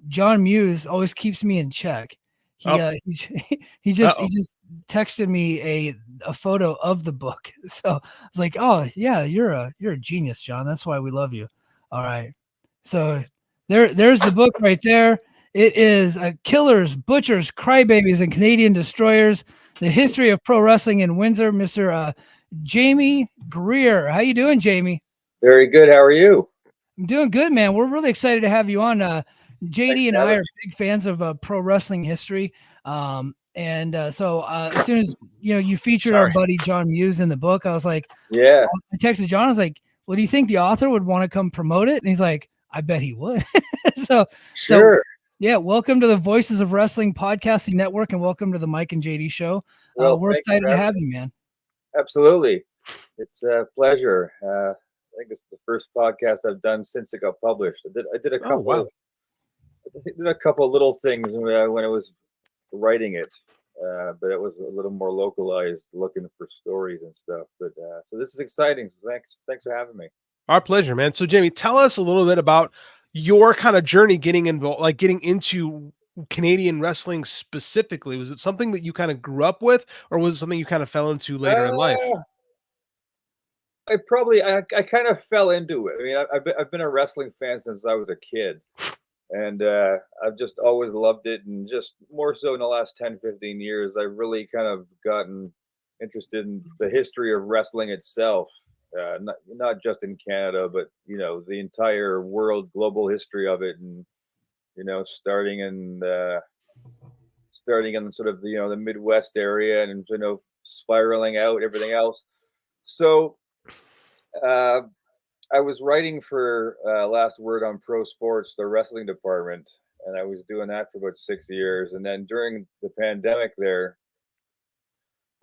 Speaker 3: John Muse always keeps me in check. He just texted me a photo of the book. So I was like, oh yeah, you're a genius, John. That's why we love you. All right. So there's the book right there. It is Killers, Butchers, Crybabies, and Canadian Destroyers, the history of pro wrestling in Windsor. Mr. Jamie Greer. How you doing, Jamie?
Speaker 5: Very good. How are you?
Speaker 3: I'm doing good, man. We're really excited to have you on. JD and I are big fans of pro wrestling history. So as soon as you featured our buddy John Muse in the book, I was like,
Speaker 5: yeah.
Speaker 3: I texted John. I was like, well, do you think the author would want to come promote it? And he's like, I bet he would. So yeah, welcome to the Voices of Wrestling Podcasting Network, and welcome to the Mike and JD Show. We're excited to have you, man.
Speaker 5: Absolutely. It's a pleasure. I think it's the first podcast I've done since it got published. I did a couple.
Speaker 4: Oh, wow.
Speaker 5: I did a couple of little things when I was writing it, but it was a little more localized, looking for stories and stuff. But so this is exciting. So thanks for having me.
Speaker 4: Our pleasure, man. So Jamie, tell us a little bit about your kind of journey getting involved, like getting into Canadian wrestling specifically? Was it something that you kind of grew up with, or was it something you kind of fell into later in life?
Speaker 5: I kind of fell into it. I mean, I've been a wrestling fan since I was a kid, and I've just always loved it. And just more so in the last 10, 15 years, I've really kind of gotten interested in the history of wrestling itself. Not just in Canada, but the entire world, global history of it, and starting in sort of the Midwest area, and spiraling out everything else. So I was writing for Last Word on Pro Sports, the wrestling department, and I was doing that for about 6 years. And then during the pandemic there,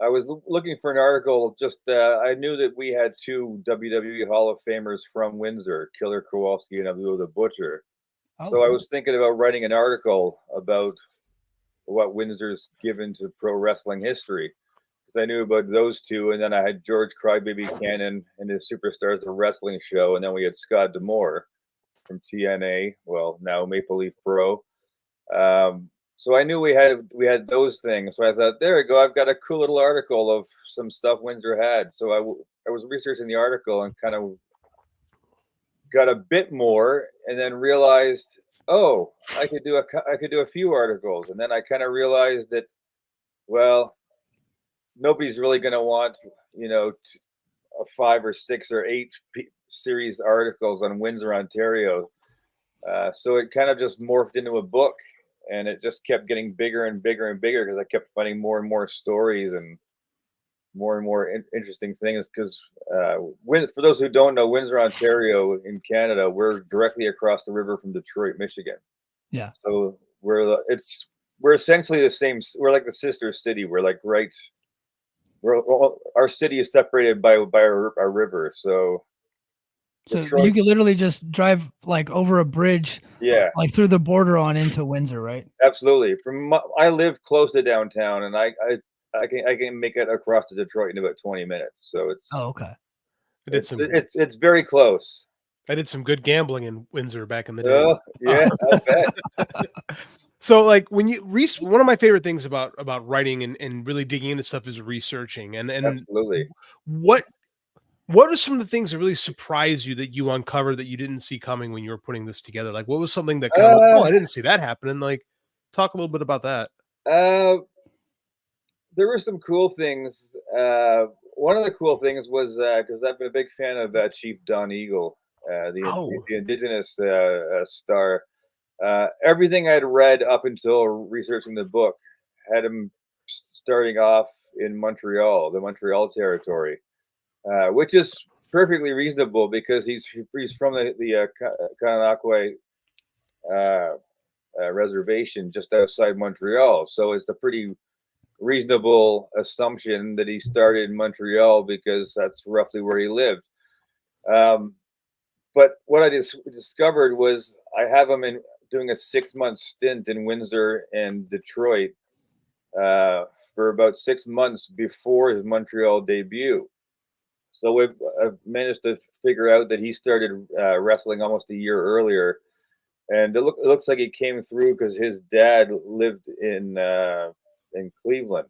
Speaker 5: I was looking for an article. I knew that we had two WWE Hall of Famers from Windsor, Killer Kowalski and Abdullah the Butcher. So I was thinking about writing an article about what Windsor's given to pro wrestling history, because I knew about those two. And then I had George Crybaby Cannon and his Superstars of Wrestling show. And then we had Scott D'Amore from TNA, well, now Maple Leaf Pro. So I knew we had those things. So I thought, there we go. I've got a cool little article of some stuff Windsor had. So I was researching the article and kind of got a bit more, and then realized, oh, I could do a few articles. And then I kind of realized that, well, nobody's really going to want, a 5 or 6 or 8 series articles on Windsor, Ontario. So it kind of just morphed into a book, and it just kept getting bigger and bigger and bigger because I kept finding more and more stories and more interesting things. Because for those who don't know, Windsor, Ontario in Canada, we're directly across the river from Detroit, Michigan.
Speaker 3: Yeah.
Speaker 5: So we're essentially the same. We're like the sister city. We're like our city is separated by a river. So
Speaker 3: you could literally just drive like over a bridge,
Speaker 5: yeah,
Speaker 3: like through the border on into Windsor, right?
Speaker 5: Absolutely. I live close to downtown, and I can make it across to Detroit in about 20 minutes. So it's
Speaker 3: okay.
Speaker 5: It's very close.
Speaker 4: I did some good gambling in Windsor back in the day.
Speaker 5: Oh, yeah, I bet.
Speaker 4: So like when one of my favorite things about writing and really digging into stuff is researching and
Speaker 5: absolutely.
Speaker 4: What are some of the things that really surprised you that you uncovered that you didn't see coming when you were putting this together? Like what was something that kind of I didn't see that happening? Like talk a little bit about that.
Speaker 5: There were some cool things. One of the cool things was because I've been a big fan of Chief Don Eagle, the Indigenous star. Everything I'd read up until researching the book had him starting off in Montreal, the Montreal territory, which is perfectly reasonable because he's from the Kananakwe reservation just outside Montreal. So it's a pretty reasonable assumption that he started in Montreal because that's roughly where he lived. But what I discovered was I have him doing a 6-month stint in Windsor and Detroit for about 6 months before his Montreal debut. So I've managed to figure out that he started wrestling almost a year earlier. And it looks like he came through because his dad lived in Cleveland.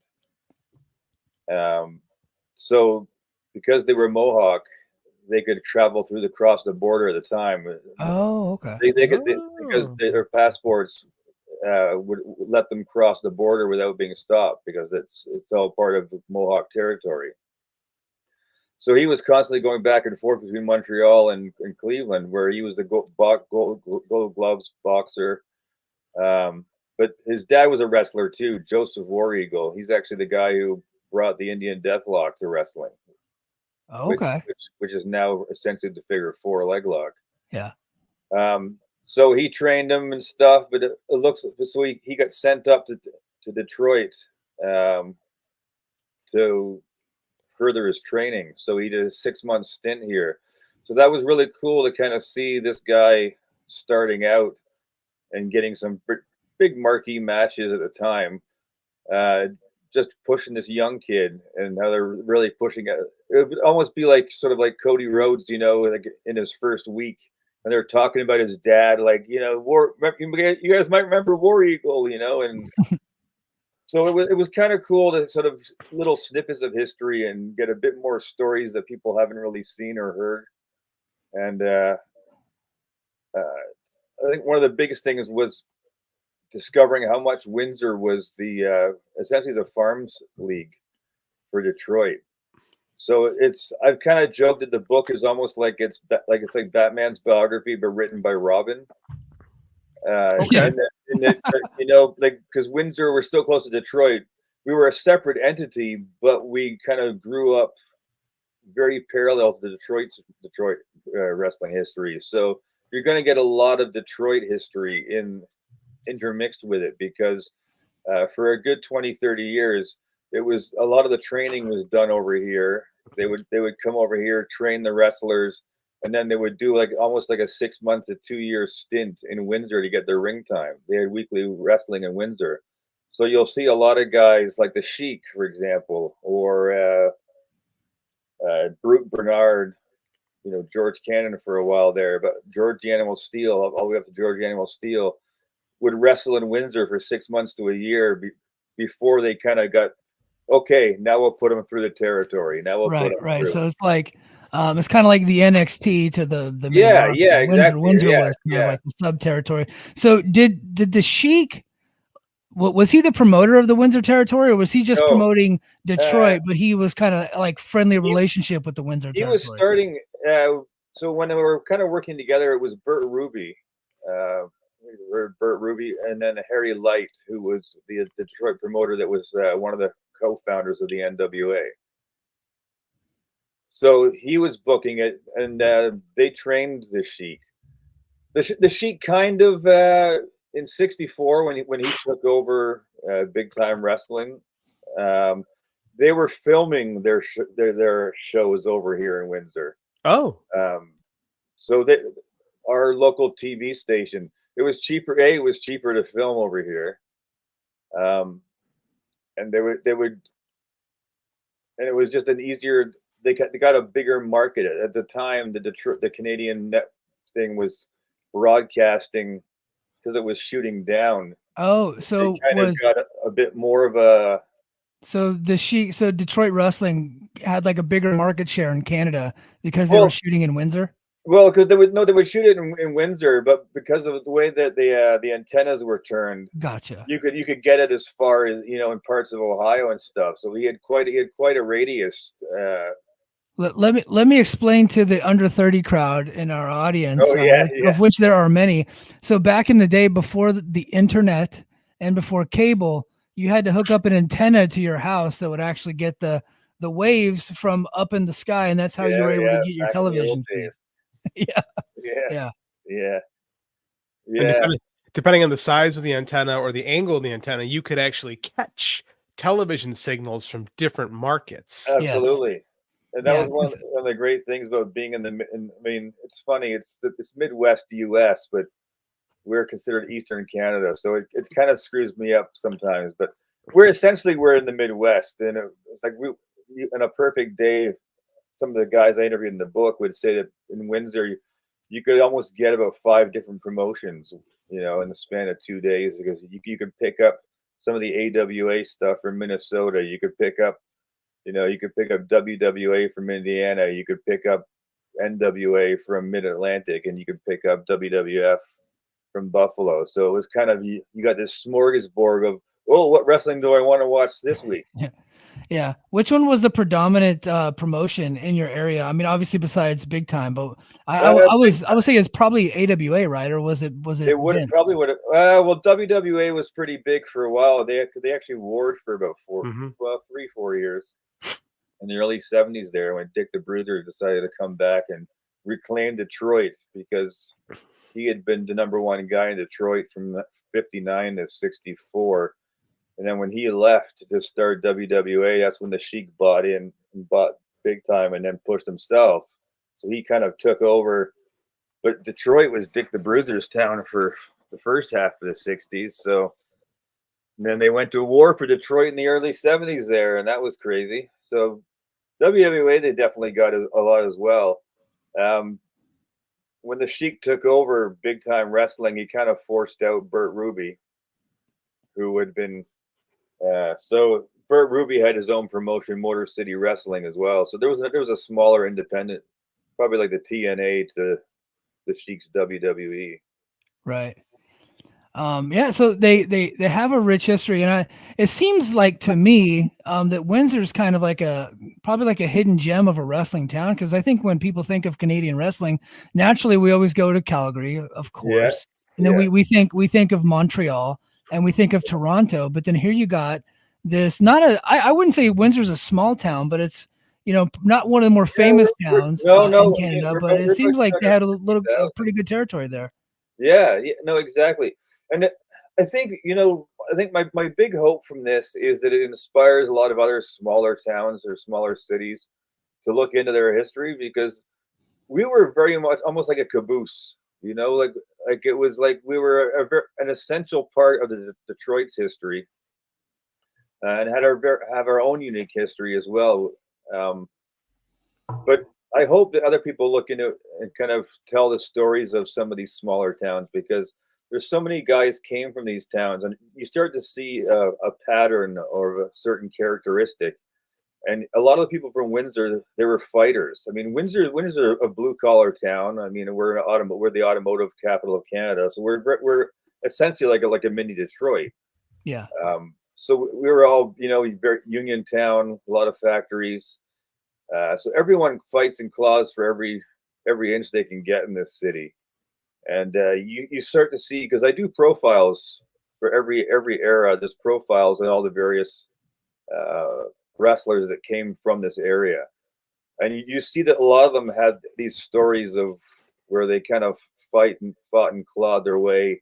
Speaker 5: So because they were Mohawk, they could travel across the border at the time.
Speaker 3: Oh, okay.
Speaker 5: Because their passports would let them cross the border without being stopped because it's all part of Mohawk territory. So he was constantly going back and forth between Montreal and Cleveland, where he was the gold gloves boxer. But his dad was a wrestler too, Joseph War Eagle. He's actually the guy who brought the Indian Deathlock to wrestling.
Speaker 3: Okay.
Speaker 5: Which is now essentially the figure 4 leg lock.
Speaker 3: Yeah.
Speaker 5: So he trained him and stuff, but it looks so he got sent up to Detroit to further his training. So he did a 6-month stint here. So that was really cool to kind of see this guy starting out and getting some big marquee matches at the time. Just pushing this young kid and how they're really pushing it. It would almost be like sort of like Cody Rhodes, like in his first week and they're talking about his dad, like, War. You guys might remember War Eagle, and so it was kind of cool to sort of little snippets of history and get a bit more stories that people haven't really seen or heard. And I think one of the biggest things was discovering how much Windsor was the essentially the farms league for Detroit. So I've kind of joked that the book is almost like it's like Batman's biography, but written by Robin.
Speaker 4: Okay.
Speaker 5: Like, because Windsor, we're still close to Detroit. We were a separate entity, but we kind of grew up very parallel to the Detroit wrestling history. So you're going to get a lot of Detroit history intermixed with it, because for a good 20, 30 years, it was a lot of the training was done over here. They would come over here, train the wrestlers, and then they would do like almost like a 6 month to 2 year stint in Windsor to get their ring time. They had weekly wrestling in Windsor. So you'll see a lot of guys like the Sheik, for example, or Brute Bernard, George Cannon for a while there, but George the Animal Steel, all the way up to George the Animal Steel, would wrestle in Windsor for 6 months to a year before they kind of got, okay, now we'll put them through the territory. Now we'll put them
Speaker 3: right.
Speaker 5: through.
Speaker 3: So it's like, it's kind of like the NXT to the main
Speaker 5: Yeah,
Speaker 3: roster.
Speaker 5: yeah, exactly.
Speaker 3: Windsor
Speaker 5: Yeah,
Speaker 3: was kind
Speaker 5: yeah.
Speaker 3: of like the sub territory. So did the Sheik, was he the promoter of the Windsor territory, or was he just
Speaker 5: No,
Speaker 3: promoting Detroit, but he was kind of like friendly relationship with the Windsor
Speaker 5: he
Speaker 3: territory?
Speaker 5: was starting. So when they were kind of working together, it was Bert Ruby, and then Harry Light, who was the Detroit promoter that was one of the co-founders of the NWA. So he was booking it, and they trained the Sheik. The Sheik kind of in '64 when he took over big time wrestling. They were filming their shows over here in Windsor.
Speaker 4: Oh,
Speaker 5: So that our local TV station, it was cheaper. It was cheaper to film over here, and they would, and it was just an easier. They got a bigger market at the time. The Canadian net thing was broadcasting because it was shooting down.
Speaker 3: Oh, so
Speaker 5: It kind of got a bit more of a.
Speaker 3: So Detroit wrestling had like a bigger market share in Canada because they were shooting in Windsor.
Speaker 5: Well, because they would shoot it in Windsor, but because of the way that the antennas were turned,
Speaker 3: Gotcha.
Speaker 5: you could get it as far as in parts of Ohio and stuff. So he had quite a radius.
Speaker 3: Let me explain to the under 30 crowd in our audience, of which there are many. So back in the day, before the internet and before cable, you had to hook up an antenna to your house that would actually get the waves from up in the sky, and that's how you were able to get your television feed. Yeah.
Speaker 4: and depending on the size of the antenna or the angle of the antenna, you could actually catch television signals from different markets.
Speaker 5: Absolutely.
Speaker 3: Yes.
Speaker 5: And that was one of the great things about being I mean, it's funny. It's Midwest U.S., but we're considered Eastern Canada, so it kind of screws me up sometimes. But we're in the Midwest, and it's like on a perfect day, some of the guys I interviewed in the book would say that in Windsor, you could almost get about 5 different promotions, in the span of 2 days, because you could pick up some of the AWA stuff from Minnesota. You could pick up WWA from Indiana. You could pick up NWA from Mid-Atlantic, and you could pick up WWF from Buffalo. So it was kind of, you got this smorgasbord of, what wrestling do I want to watch this week?
Speaker 3: Yeah. Which one was the predominant promotion in your area? I mean, obviously besides Big Time, but I would say it's probably AWA, right? Or was it?
Speaker 5: It would have probably would have. Well, WWA was pretty big for a while. They actually warred for about 3-4 years in the early '70s there, when Dick the Bruiser decided to come back and reclaim Detroit, because he had been the #1 guy in Detroit from '59 to '64. And then when he left to start WWA, that's when the Sheik bought Big Time and then pushed himself. So he kind of took over. But Detroit was Dick the Bruiser's town for the first half of the '60s. So then they went to war for Detroit in the early '70s there, and that was crazy. So WWA, they definitely got a lot as well. when the Sheik took over big time wrestling, he kind of forced out Bert Ruby, who had been so Bert Ruby had his own promotion, Motor City Wrestling, as well. So there was a smaller independent, probably like the TNA to the Sheik's WWE.
Speaker 3: Right. Yeah, so they have a rich history, and it seems like to me that Windsor's kind of like probably like a hidden gem of a wrestling town, because I think when people think of Canadian wrestling, naturally we always go to Calgary, of course, and then we think of Montreal, and we think of Toronto, but then here you got this I wouldn't say Windsor's a small town, but it's not one of the more famous towns in Canada, but it seems like they had a pretty good territory there.
Speaker 5: Yeah, no, exactly. And I think, my big hope from this is that it inspires a lot of other smaller towns or smaller cities to look into their history, because we were very much almost like a caboose, like it was like we were an essential part of the Detroit's history, and have our own unique history as well. But I hope that other people look into it and kind of tell the stories of some of these smaller towns, because there's so many guys came from these towns, and you start to see a pattern or a certain characteristic. And a lot of the people from Windsor, they were fighters. I mean, Windsor's a blue collar town. I mean, we're the automotive capital of Canada, so we're essentially like a mini Detroit.
Speaker 3: Yeah.
Speaker 5: So we were all very union town, a lot of factories. So everyone fights and claws for every inch they can get in this city. And you start to see, because I do profiles for every era. There's profiles in all the various wrestlers that came from this area, and you see that a lot of them had these stories of where they kind of fought and clawed their way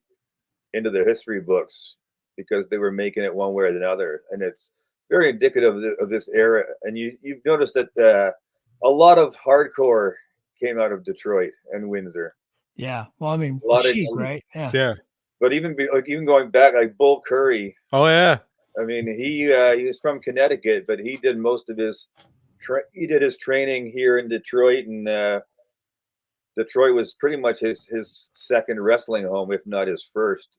Speaker 5: into the history books because they were making it one way or another, and it's very indicative of this era. And you've noticed that a lot of hardcore came out of Detroit and Windsor.
Speaker 3: Yeah, well, I mean,
Speaker 5: A lot of
Speaker 3: Sheik, right?
Speaker 4: Yeah.
Speaker 5: But even going back, like Bull Curry.
Speaker 4: Oh yeah.
Speaker 5: I mean, he was from Connecticut, but he did most of his training here in Detroit, and Detroit was pretty much his second wrestling home, if not his first.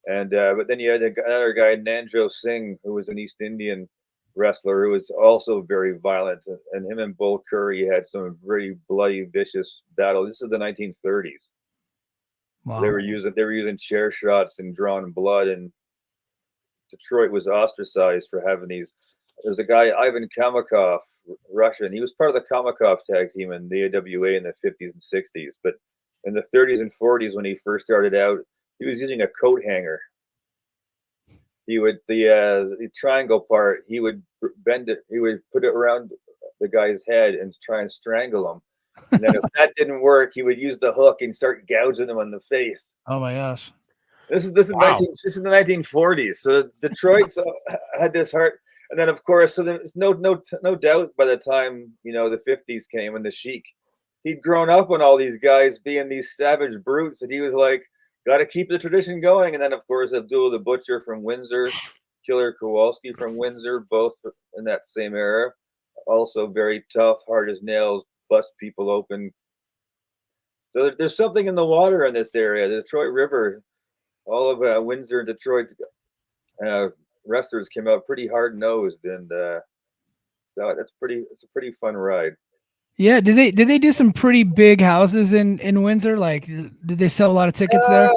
Speaker 5: And but then you had another guy, Nanjo Singh, who was an East Indian wrestler who was also very violent, and him and Bull Curry had some very bloody, vicious battle. This is the 1930s.
Speaker 3: Wow.
Speaker 5: They were using chair shots and drawn blood, and Detroit was ostracized for having these. There's a guy, Ivan Kamakov, Russian. He was part of the Kamakov tag team in the AWA in the 50s and 60s. But in the 30s and 40s, when he first started out, he was using a coat hanger. He would the triangle part. He would bend it. He would put it around the guy's head and try and strangle him. And then if that didn't work, he would use the hook and start gouging him on the face.
Speaker 3: Oh my gosh.
Speaker 5: This is the 1940s. So Detroit had this heart, and then of course, so there's no doubt by the time the 50s came and the Sheik, he'd grown up on all these guys being these savage brutes, and he was like, got to keep the tradition going. And then of course, Abdullah the Butcher from Windsor, Killer Kowalski from Windsor, both in that same era, also very tough, hard as nails, bust people open. So there's something in the water in this area, the Detroit River. All of Windsor and Detroit's wrestlers came out pretty hard nosed, and so it's a pretty fun ride.
Speaker 3: Yeah, did they do some pretty big houses in Windsor? Like, did they sell a lot of tickets there?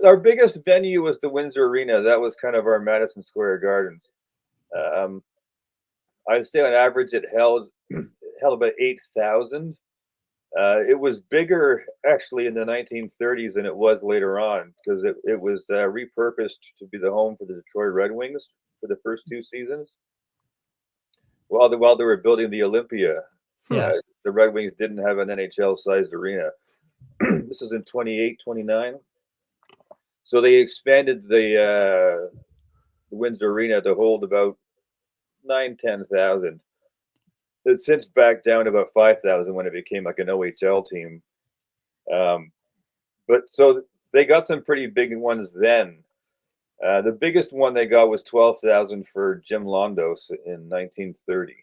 Speaker 5: Our biggest venue was the Windsor Arena. That was kind of our Madison Square Gardens. I'd say on average it held about 8,000. It was bigger actually in the 1930s than it was later on, because it was repurposed to be the home for the Detroit Red Wings for the first 2 seasons. While they were building the Olympia, the Red Wings didn't have an NHL-sized arena. This is in 28, 29. So they expanded the Windsor Arena to hold about 9,000-10,000. It's since back down to about 5,000 when it became like an OHL team. But so they got some pretty big ones then. The biggest one they got was 12,000 for Jim Londos in 1930.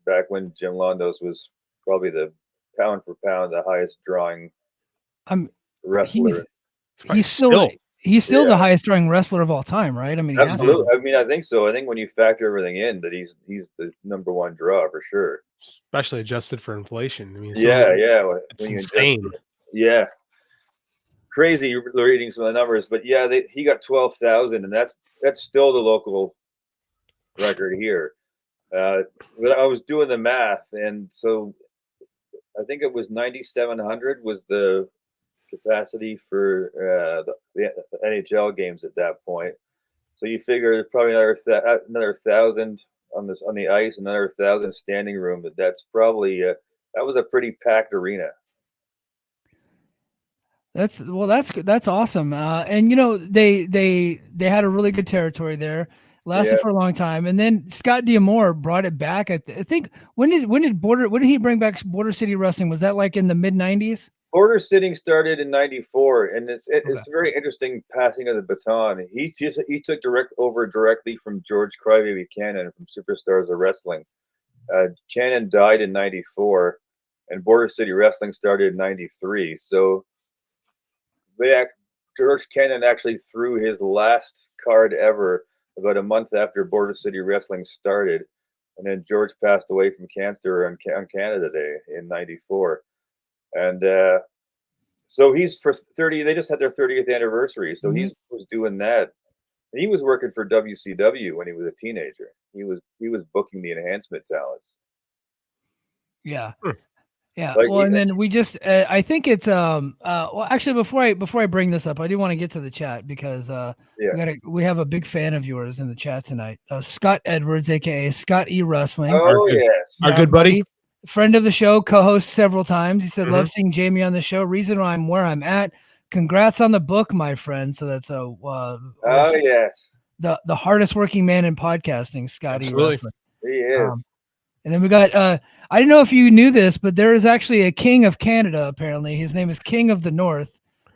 Speaker 5: Back when Jim Londos was probably the pound for pound the highest drawing
Speaker 3: I'm
Speaker 5: wrestler.
Speaker 3: he's still
Speaker 5: Yeah.
Speaker 3: the highest drawing wrestler of all time, right? I mean, he has to
Speaker 5: Absolutely.
Speaker 3: be.
Speaker 5: I mean, I think so. I think when you factor everything in, that he's the number one draw for sure.
Speaker 4: Especially adjusted for inflation. I mean,
Speaker 5: Yeah.
Speaker 4: it's
Speaker 5: When you
Speaker 4: insane.
Speaker 5: yeah. Crazy reading some of the numbers, but yeah, he got 12,000, and that's still the local record here. But I was doing the math, and so I think it was 9,700 was the capacity for the NHL games at that point. So you figure there's probably another 1,000 on the ice, another 1,000 standing room. But that's probably that was a pretty packed arena.
Speaker 3: That's awesome. And you know, they had a really good territory there. Lasted for a long time, and then Scott D'Amore brought it back. I think when did he bring back Border City Wrestling? Was that like in the mid '90s?
Speaker 5: Border Sitting started in '94, and it's a very interesting passing of the baton. He took directly from George Crybaby Cannon from Superstars of Wrestling. Cannon died in '94, and Border City Wrestling started in '93. So George Cannon actually threw his last card ever about a month after Border City Wrestling started, and then George passed away from cancer on Canada Day in '94. And so he's for 30. They just had their 30th anniversary, so he was doing that. And he was working for WCW when he was a teenager. He was booking the enhancement talents.
Speaker 3: Yeah. Yeah.
Speaker 5: Like,
Speaker 3: Well, and then we just I think it's well, actually before I bring this up, I do want to get to the chat because we have a big fan of yours in the chat tonight. Scott Edwards, aka Scott E Wrestling.
Speaker 5: Oh yes,
Speaker 4: our good buddy.
Speaker 3: Friend of the show, co-host several times. He said, "Love seeing Jamie on the show. Reason why I'm where I'm at. Congrats on the book, my friend." So that's
Speaker 5: yes,
Speaker 3: the hardest working man in podcasting, Scotty Wrestling.
Speaker 5: He is.
Speaker 3: And then we got I didn't know if you knew this, but there is actually a king of Canada. Apparently, his name is King of the North,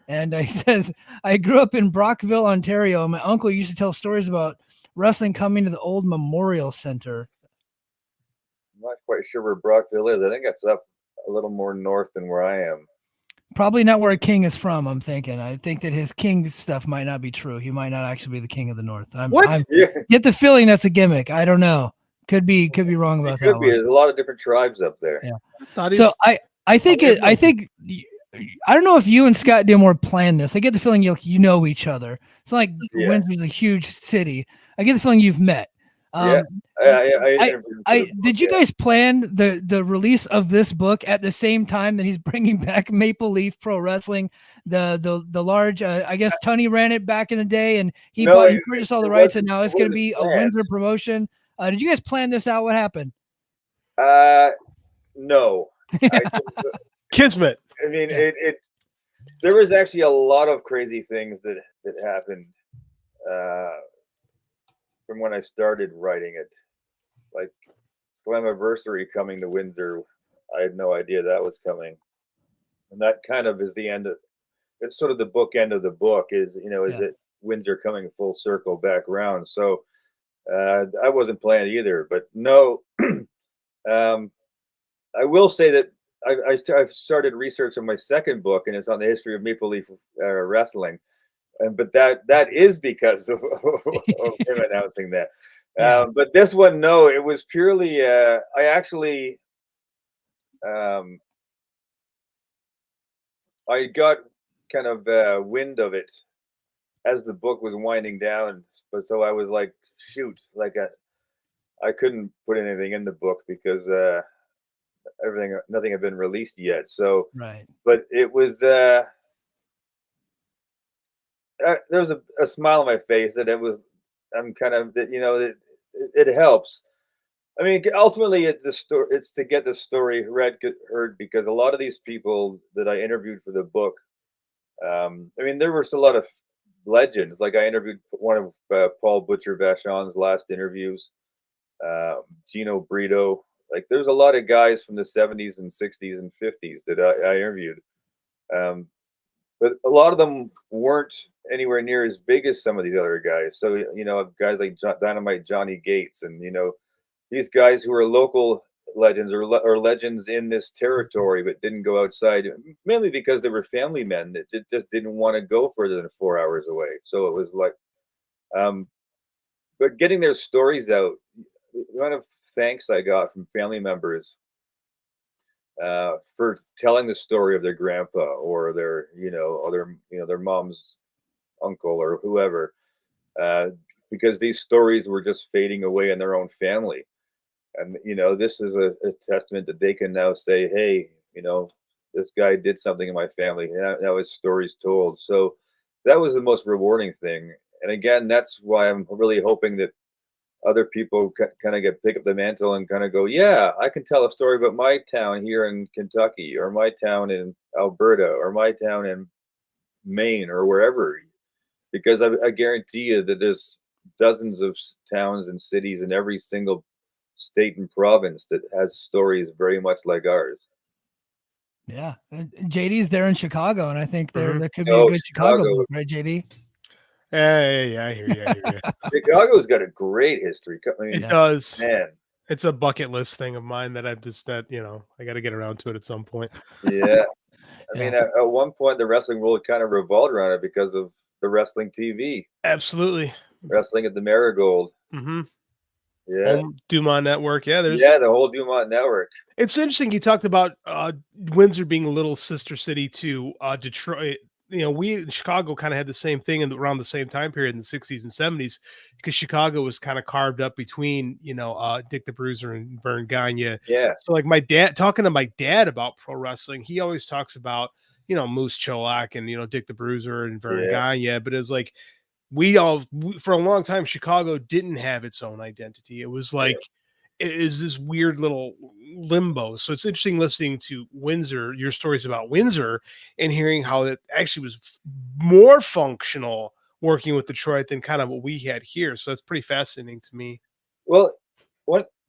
Speaker 3: and he says, "I grew up in Brockville, Ontario. My uncle used to tell stories about wrestling coming to the old Memorial Center."
Speaker 5: I'm not quite sure where Brockville is. I think it's up a little more north than where I am.
Speaker 3: Probably not where a king is from. I'm thinking. I think that his king stuff might not be true. He might not actually be the king of the North. I get the feeling that's a gimmick. I don't know. Could be wrong about that.
Speaker 5: Could be. There's a lot of different tribes up there.
Speaker 3: Yeah. So I think I don't know if you and Scott D'Amore planned this. I get the feeling you know each other. It's like Windsor's a huge city. I get the feeling you've met. Did you guys plan the release of this book at the same time that he's bringing back Maple Leaf Pro Wrestling? The large, I guess Tunney ran it back in the day, and he purchased all the rights, and now it's going to be a Windsor promotion. Did you guys plan this out? What happened?
Speaker 5: No.
Speaker 4: Kismet.
Speaker 5: I mean, there was actually a lot of crazy things that happened from when I started writing it. Like Slammiversary coming to Windsor, I had no idea that was coming. And that kind of is the end of it's sort of the bookend of the book is it Windsor coming full circle back around. So I wasn't planning either, but no, I will say that I've started research on my second book, and it's on the history of Maple Leaf Wrestling, but that is because of him announcing that. But this one, no, it was purely. I actually, I got kind of wind of it as the book was winding down, but so I was like, shoot, like I couldn't put anything in the book because nothing had been released yet. So but it was there was a smile on my face that I'm kind of it helps. I mean, ultimately it's to get the story heard because a lot of these people that I interviewed for the book, I mean, there was a lot of legends. Like I interviewed one of Paul Butcher Vachon's last interviews, Gino Brito. Like there's a lot of guys from the 70s and 60s and 50s that I interviewed. But a lot of them weren't anywhere near as big as some of these other guys. So, guys like Dynamite Johnny Gates and, these guys who are local legends or legends in this territory, but didn't go outside, mainly because they were family men that just didn't want to go further than 4 hours away. So it was like, but getting their stories out, the amount of thanks I got from family members for telling the story of their grandpa or their, their mom's uncle or whoever, because these stories were just fading away in their own family. And, this is a testament that they can now say, hey, this guy did something in my family. Now his story's told. So that was the most rewarding thing. And again, that's why I'm really hoping that other people kind of pick up the mantle and kind of go, yeah, I can tell a story about my town here in Kentucky, or my town in Alberta, or my town in Maine, or wherever. Because I guarantee you that there's dozens of towns and cities in every single state and province that has stories very much like ours.
Speaker 3: Yeah, JD's there in Chicago, and I think there could be
Speaker 5: Oh,
Speaker 3: a good Chicago book, right, JD?
Speaker 4: Yeah, I hear you.
Speaker 5: Chicago's got a great history. I mean,
Speaker 4: It does.
Speaker 5: Man,
Speaker 4: it's a bucket list thing of mine that I've just I got to get around to it at some point.
Speaker 5: Yeah, I mean, at one point the wrestling world kind of revolved around it because of the wrestling TV.
Speaker 4: Absolutely.
Speaker 5: Wrestling at the Marigold. Yeah.
Speaker 4: Dumont Network. Yeah,
Speaker 5: the whole Dumont Network.
Speaker 4: It's interesting you talked about Windsor being a little sister city to Detroit. We in Chicago kind of had the same thing around the same time period in the 60s and 70s, because Chicago was kind of carved up between, Dick the Bruiser and Vern Gagne.
Speaker 5: Yeah.
Speaker 4: So like talking to my dad about pro wrestling, he always talks about, Moose Cholak and, Dick the Bruiser and Vern Gagne, but it's like, for a long time, Chicago didn't have its own identity. It was like, it is this weird little limbo. So it's interesting listening to Windsor, your stories about Windsor, and hearing how it actually was more functional working with Detroit than kind of what we had here. So that's pretty fascinating to me.
Speaker 5: Well,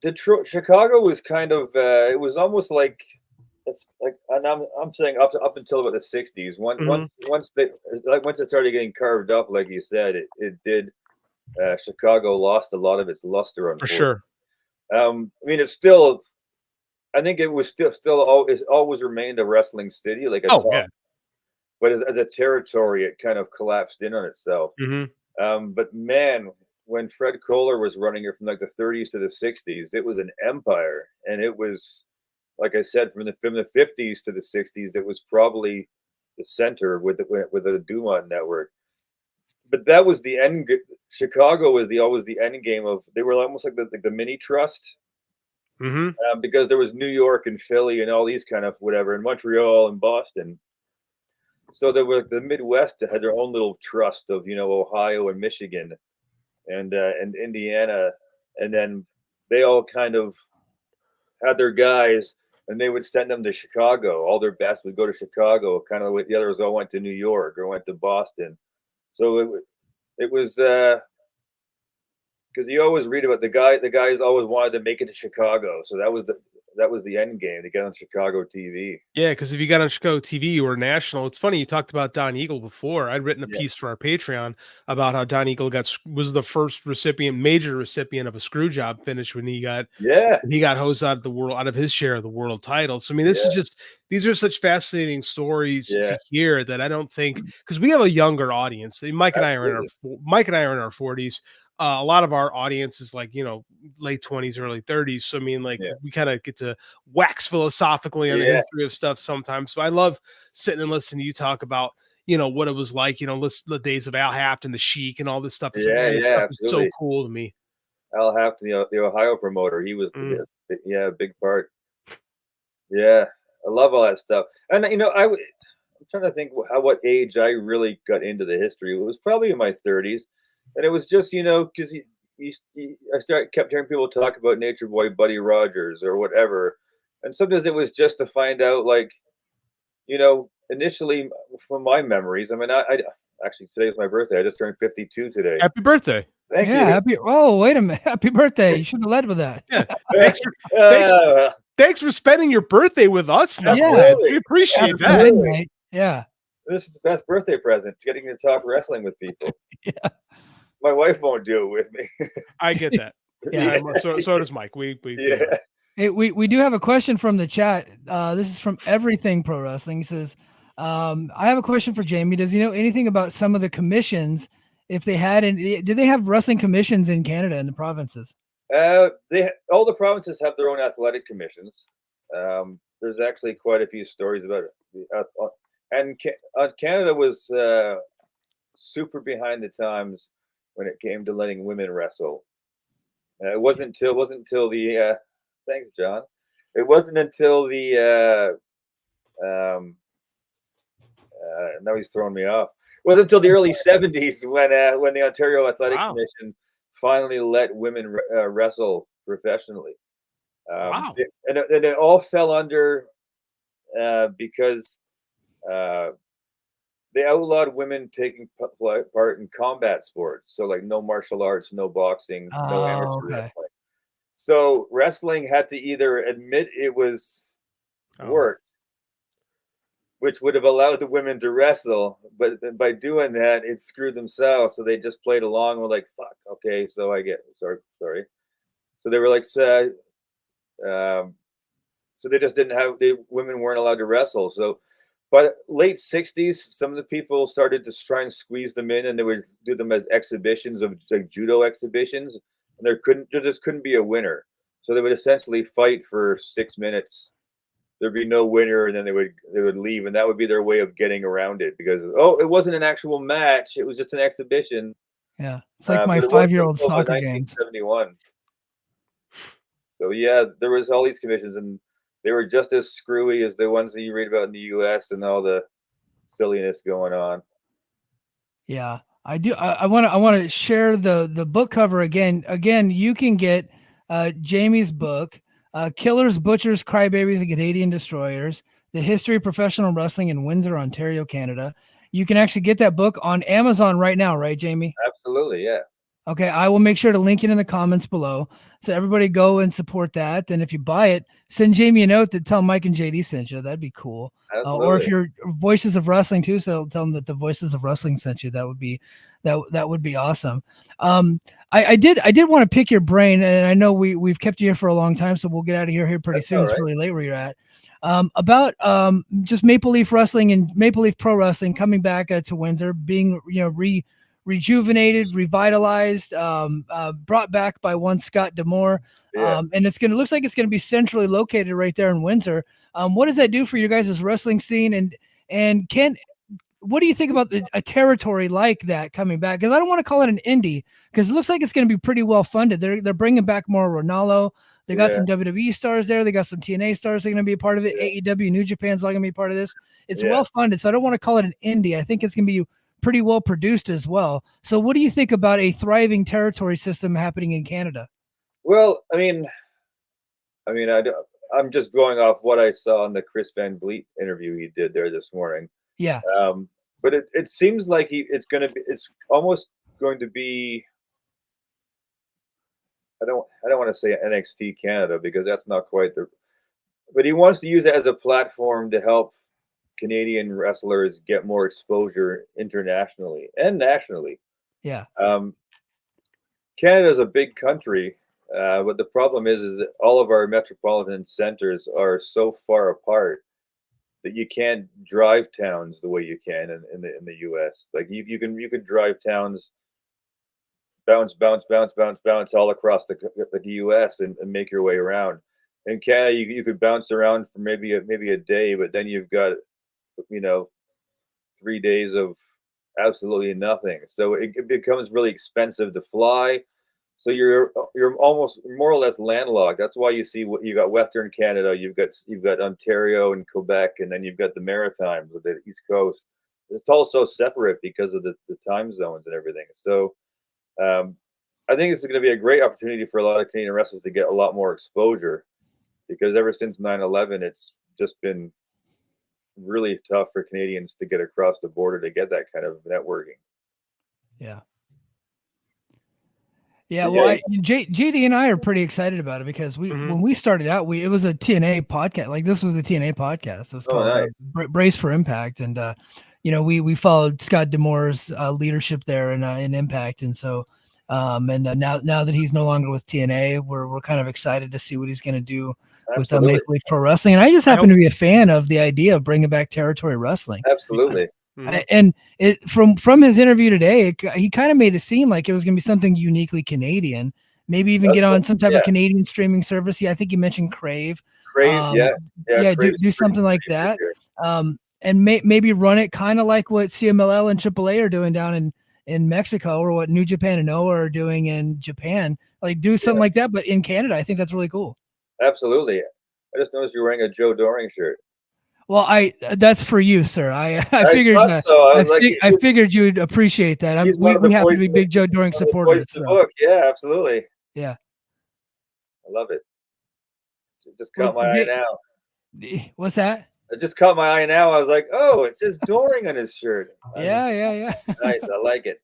Speaker 5: Chicago was kind of, it was almost like, it's like, and I'm saying up until about the 60s. Once it started getting carved up, like you said, it did. Chicago lost a lot of its luster.
Speaker 4: For sure.
Speaker 5: I mean, it's still. I think it was still always remained a wrestling city, like but as a territory, it kind of collapsed in on itself. But man, when Fred Kohler was running it from like the 30s to the 60s, it was an empire, and it was. Like I said, from the 50s to the 60s, it was probably the center with the Dumont Network. But that was the end. Chicago was always the end game of. They were almost like the mini trust, because there was New York and Philly and all these kind of whatever, and Montreal and Boston. So there were the Midwest that had their own little trust of Ohio and Michigan, and Indiana, and then they all kind of had their guys. And they would send them to Chicago. All their best would go to Chicago, kind of like the others all went to New York or went to Boston. So it was because you always read about the guys always wanted to make it to Chicago. So that was the end game to get on Chicago TV.
Speaker 4: Yeah, because if you got on Chicago TV, you were national. It's funny you talked about Don Eagle before. I'd written a piece for our Patreon about how Don Eagle was the first major recipient of a screw job finish when he got hosed out of his share of the world title. So I mean, these are such fascinating stories to hear that I don't think, because we have a younger audience. Mike and I are in our 40s. A lot of our audience is like, late 20s, early 30s. So, I mean, like we kind of get to wax philosophically on the history of stuff sometimes. So I love sitting and listening to you talk about, what it was like, the days of Al Haft and the Sheik and all this stuff. It's so cool to me.
Speaker 5: Al Haft, the Ohio promoter, he was, a big part. Yeah. I love all that stuff. And, I'm trying to think what age I really got into the history. It was probably in my 30s. And it was just, because I kept hearing people talk about Nature Boy Buddy Rogers or whatever. And sometimes it was just to find out, like, initially from my memories. I mean, I actually, today's my birthday. I just turned 52 today.
Speaker 4: Happy birthday.
Speaker 5: Thank you.
Speaker 3: Wait a minute. Happy birthday. You should have led with that.
Speaker 4: Yeah. Thanks for spending your birthday with us. We appreciate that.
Speaker 3: Yeah.
Speaker 5: This is the best birthday present, getting to talk wrestling with people. My wife won't do it with me.
Speaker 4: I get that. So does Mike. We
Speaker 3: Hey, we do have a question from the chat. This is from Everything Pro Wrestling. He says, I have a question for Jamie. Does he know anything about some of the commissions? If they had, do they have wrestling commissions in Canada in the provinces?
Speaker 5: All the provinces have their own athletic commissions. There's actually quite a few stories about it. And Canada was super behind the times when it came to letting women wrestle. It wasn't until the thanks, John. It wasn't until the now he's throwing me off. It wasn't until the early '70s when the Ontario Athletic Commission finally let women wrestle professionally. And it all fell under because they outlawed women taking part in combat sports. So like no martial arts, no boxing, no amateur wrestling. So wrestling had to either admit it was work, which would have allowed the women to wrestle, but by doing that, it screwed themselves. So they just played along and were like, "Fuck, okay." So I get sorry. So they were like, so they just didn't have women weren't allowed to wrestle. So by the late '60s, some of the people started to try and squeeze them in, and they would do them as exhibitions of like judo exhibitions. And there just couldn't be a winner. So they would essentially fight for 6 minutes. There'd be no winner, and then they would leave, and that would be their way of getting around it because it wasn't an actual match; it was just an exhibition.
Speaker 3: Yeah, it's like my 5-year-old soccer games.
Speaker 5: 1971. So yeah, there was all these commissions, and they were just as screwy as the ones that you read about in the U.S. and all the silliness going on.
Speaker 3: Yeah, I do. I want to share the book cover again. Again, you can get Jamie's book, Killers, Butchers, Crybabies, and Canadian Destroyers: The History of Professional Wrestling in Windsor, Ontario, Canada. You can actually get that book on Amazon right now, right, Jamie?
Speaker 5: Absolutely, yeah.
Speaker 3: Okay, I will make sure to link it in the comments below. So everybody go and support that. And if you buy it, send Jamie a note to tell Mike and JD sent you. That'd be cool. Or if you're Voices of Wrestling too, so tell them that the Voices of Wrestling sent you. That would be awesome. I did want to pick your brain, and I know we've kept you here for a long time, so we'll get out of here pretty soon. Right. It's really late where you're at. About just Maple Leaf Wrestling and Maple Leaf Pro Wrestling coming back to Windsor, being rejuvenated, revitalized, brought back by one Scott Demore. Yeah. And looks like it's going to be centrally located right there in Windsor. What does that do for you guys' wrestling scene? And what do you think about a territory like that coming back? Because I don't want to call it an indie, because it looks like it's going to be pretty well funded. They're bringing back more Ronaldo. They got some WWE stars there. They got some TNA stars that are going to be a part of it. AEW, New Japan's all going to be a part of this. It's well funded, so I don't want to call it an indie. I think it's going to be pretty well produced as well. So what do you think about a thriving territory system happening in Canada?
Speaker 5: Well, I'm just going off what I saw in the Chris Van Vliet interview he did there this morning.
Speaker 3: Yeah.
Speaker 5: But it seems like it's almost going to be, I don't want to say NXT Canada, because that's not quite but he wants to use it as a platform to help Canadian wrestlers get more exposure internationally and nationally.
Speaker 3: Yeah.
Speaker 5: Canada's a big country, but the problem is that all of our metropolitan centers are so far apart that you can't drive towns the way you can in the US. Like you can drive towns, bounce all across the US and make your way around. In Canada, you could bounce around for maybe a day, but then you've got 3 days of absolutely nothing. So it becomes really expensive to fly. So you're almost more or less landlocked. That's why you see you got Western Canada, you've got Ontario and Quebec, and then you've got the Maritimes with the East Coast. It's all so separate because of the time zones and everything. So I think it's going to be a great opportunity for a lot of Canadian wrestlers to get a lot more exposure, because ever since 9/11, it's just been really tough for Canadians to get across the border to get that kind of networking.
Speaker 3: Yeah. Yeah, well, JD and I are pretty excited about it, because when we started out, it was a TNA podcast. Like, this was a TNA podcast. It was called Brace for Impact, and we followed Scott Demore's leadership there in Impact, and so And now that he's no longer with TNA, we're kind of excited to see what he's going to do with
Speaker 5: Absolutely.
Speaker 3: Maple Leaf Pro Wrestling. And I just happen to be a fan of the idea of bringing back territory wrestling.
Speaker 5: Absolutely.
Speaker 3: And it from his interview today, he kind of made it seem like it was going to be something uniquely Canadian. Maybe even get on some type of Canadian streaming service. Yeah, I think you mentioned Crave.
Speaker 5: Crave,
Speaker 3: Do something like that. And maybe run it kind of like what CMLL and AAA are doing down in Mexico, or what New Japan and Noah are doing in Japan. Like do something like that, but in Canada. I think that's really cool.
Speaker 5: Absolutely. I just noticed you're wearing a Joe Doring shirt.
Speaker 3: Well, that's for you, sir. I figured
Speaker 5: so.
Speaker 3: I figured you'd appreciate that. We happen to be big Joe Doring supporters.
Speaker 5: So. Book. Yeah, absolutely.
Speaker 3: Yeah. I
Speaker 5: love it. It just caught my eye now.
Speaker 3: What's that?
Speaker 5: It just caught my eye now. I was like, oh, it says Doring on his shirt.
Speaker 3: Yeah.
Speaker 5: Nice. I like it.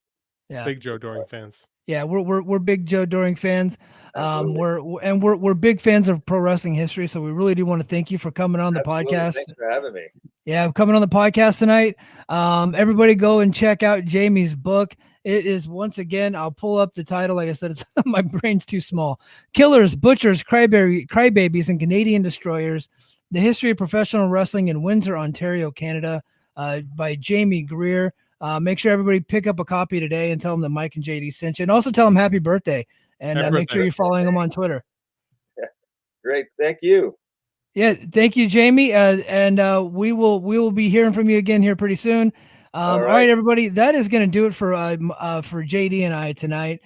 Speaker 4: Yeah. Big Joe Doring fans.
Speaker 3: Yeah, we're big Joe Doring fans. We're big fans of pro wrestling history. So we really do want to thank you for coming on the podcast.
Speaker 5: Thanks for having me.
Speaker 3: Yeah, coming on the podcast tonight. Everybody go and check out Jamie's book. It is, once again, I'll pull up the title. Like I said, it's my brain's too small. Killers, Butchers, Crybabies, and Canadian Destroyers: The History of Professional Wrestling in Windsor, Ontario, Canada, by Jamie Greer. Make sure everybody pick up a copy today and tell them that Mike and JD sent you, and also tell them happy birthday. And make sure you're following them on Twitter.
Speaker 5: Yeah. Great, thank you.
Speaker 3: Yeah, thank you, Jamie. And we will be hearing from you again here pretty soon. All right, everybody, that is going to do it for JD and I tonight.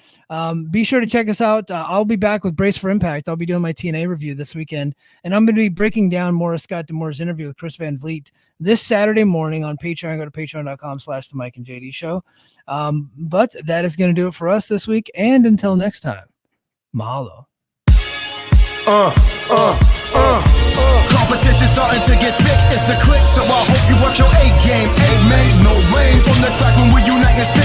Speaker 3: Be sure to check us out. I'll be back with Brace for Impact. I'll be doing my TNA review this weekend, and I'm going to be breaking down Morris Scott Demore's interview with Chris Van Vliet this Saturday morning on Patreon. Go to patreon.com/the Mike and JD Show. But that is going to do it for us this week. And until next time, mahalo.
Speaker 2: Competition starting to get thick, it's the click, so I hope you watch your A game. A made no rain from the track when we unite and spit.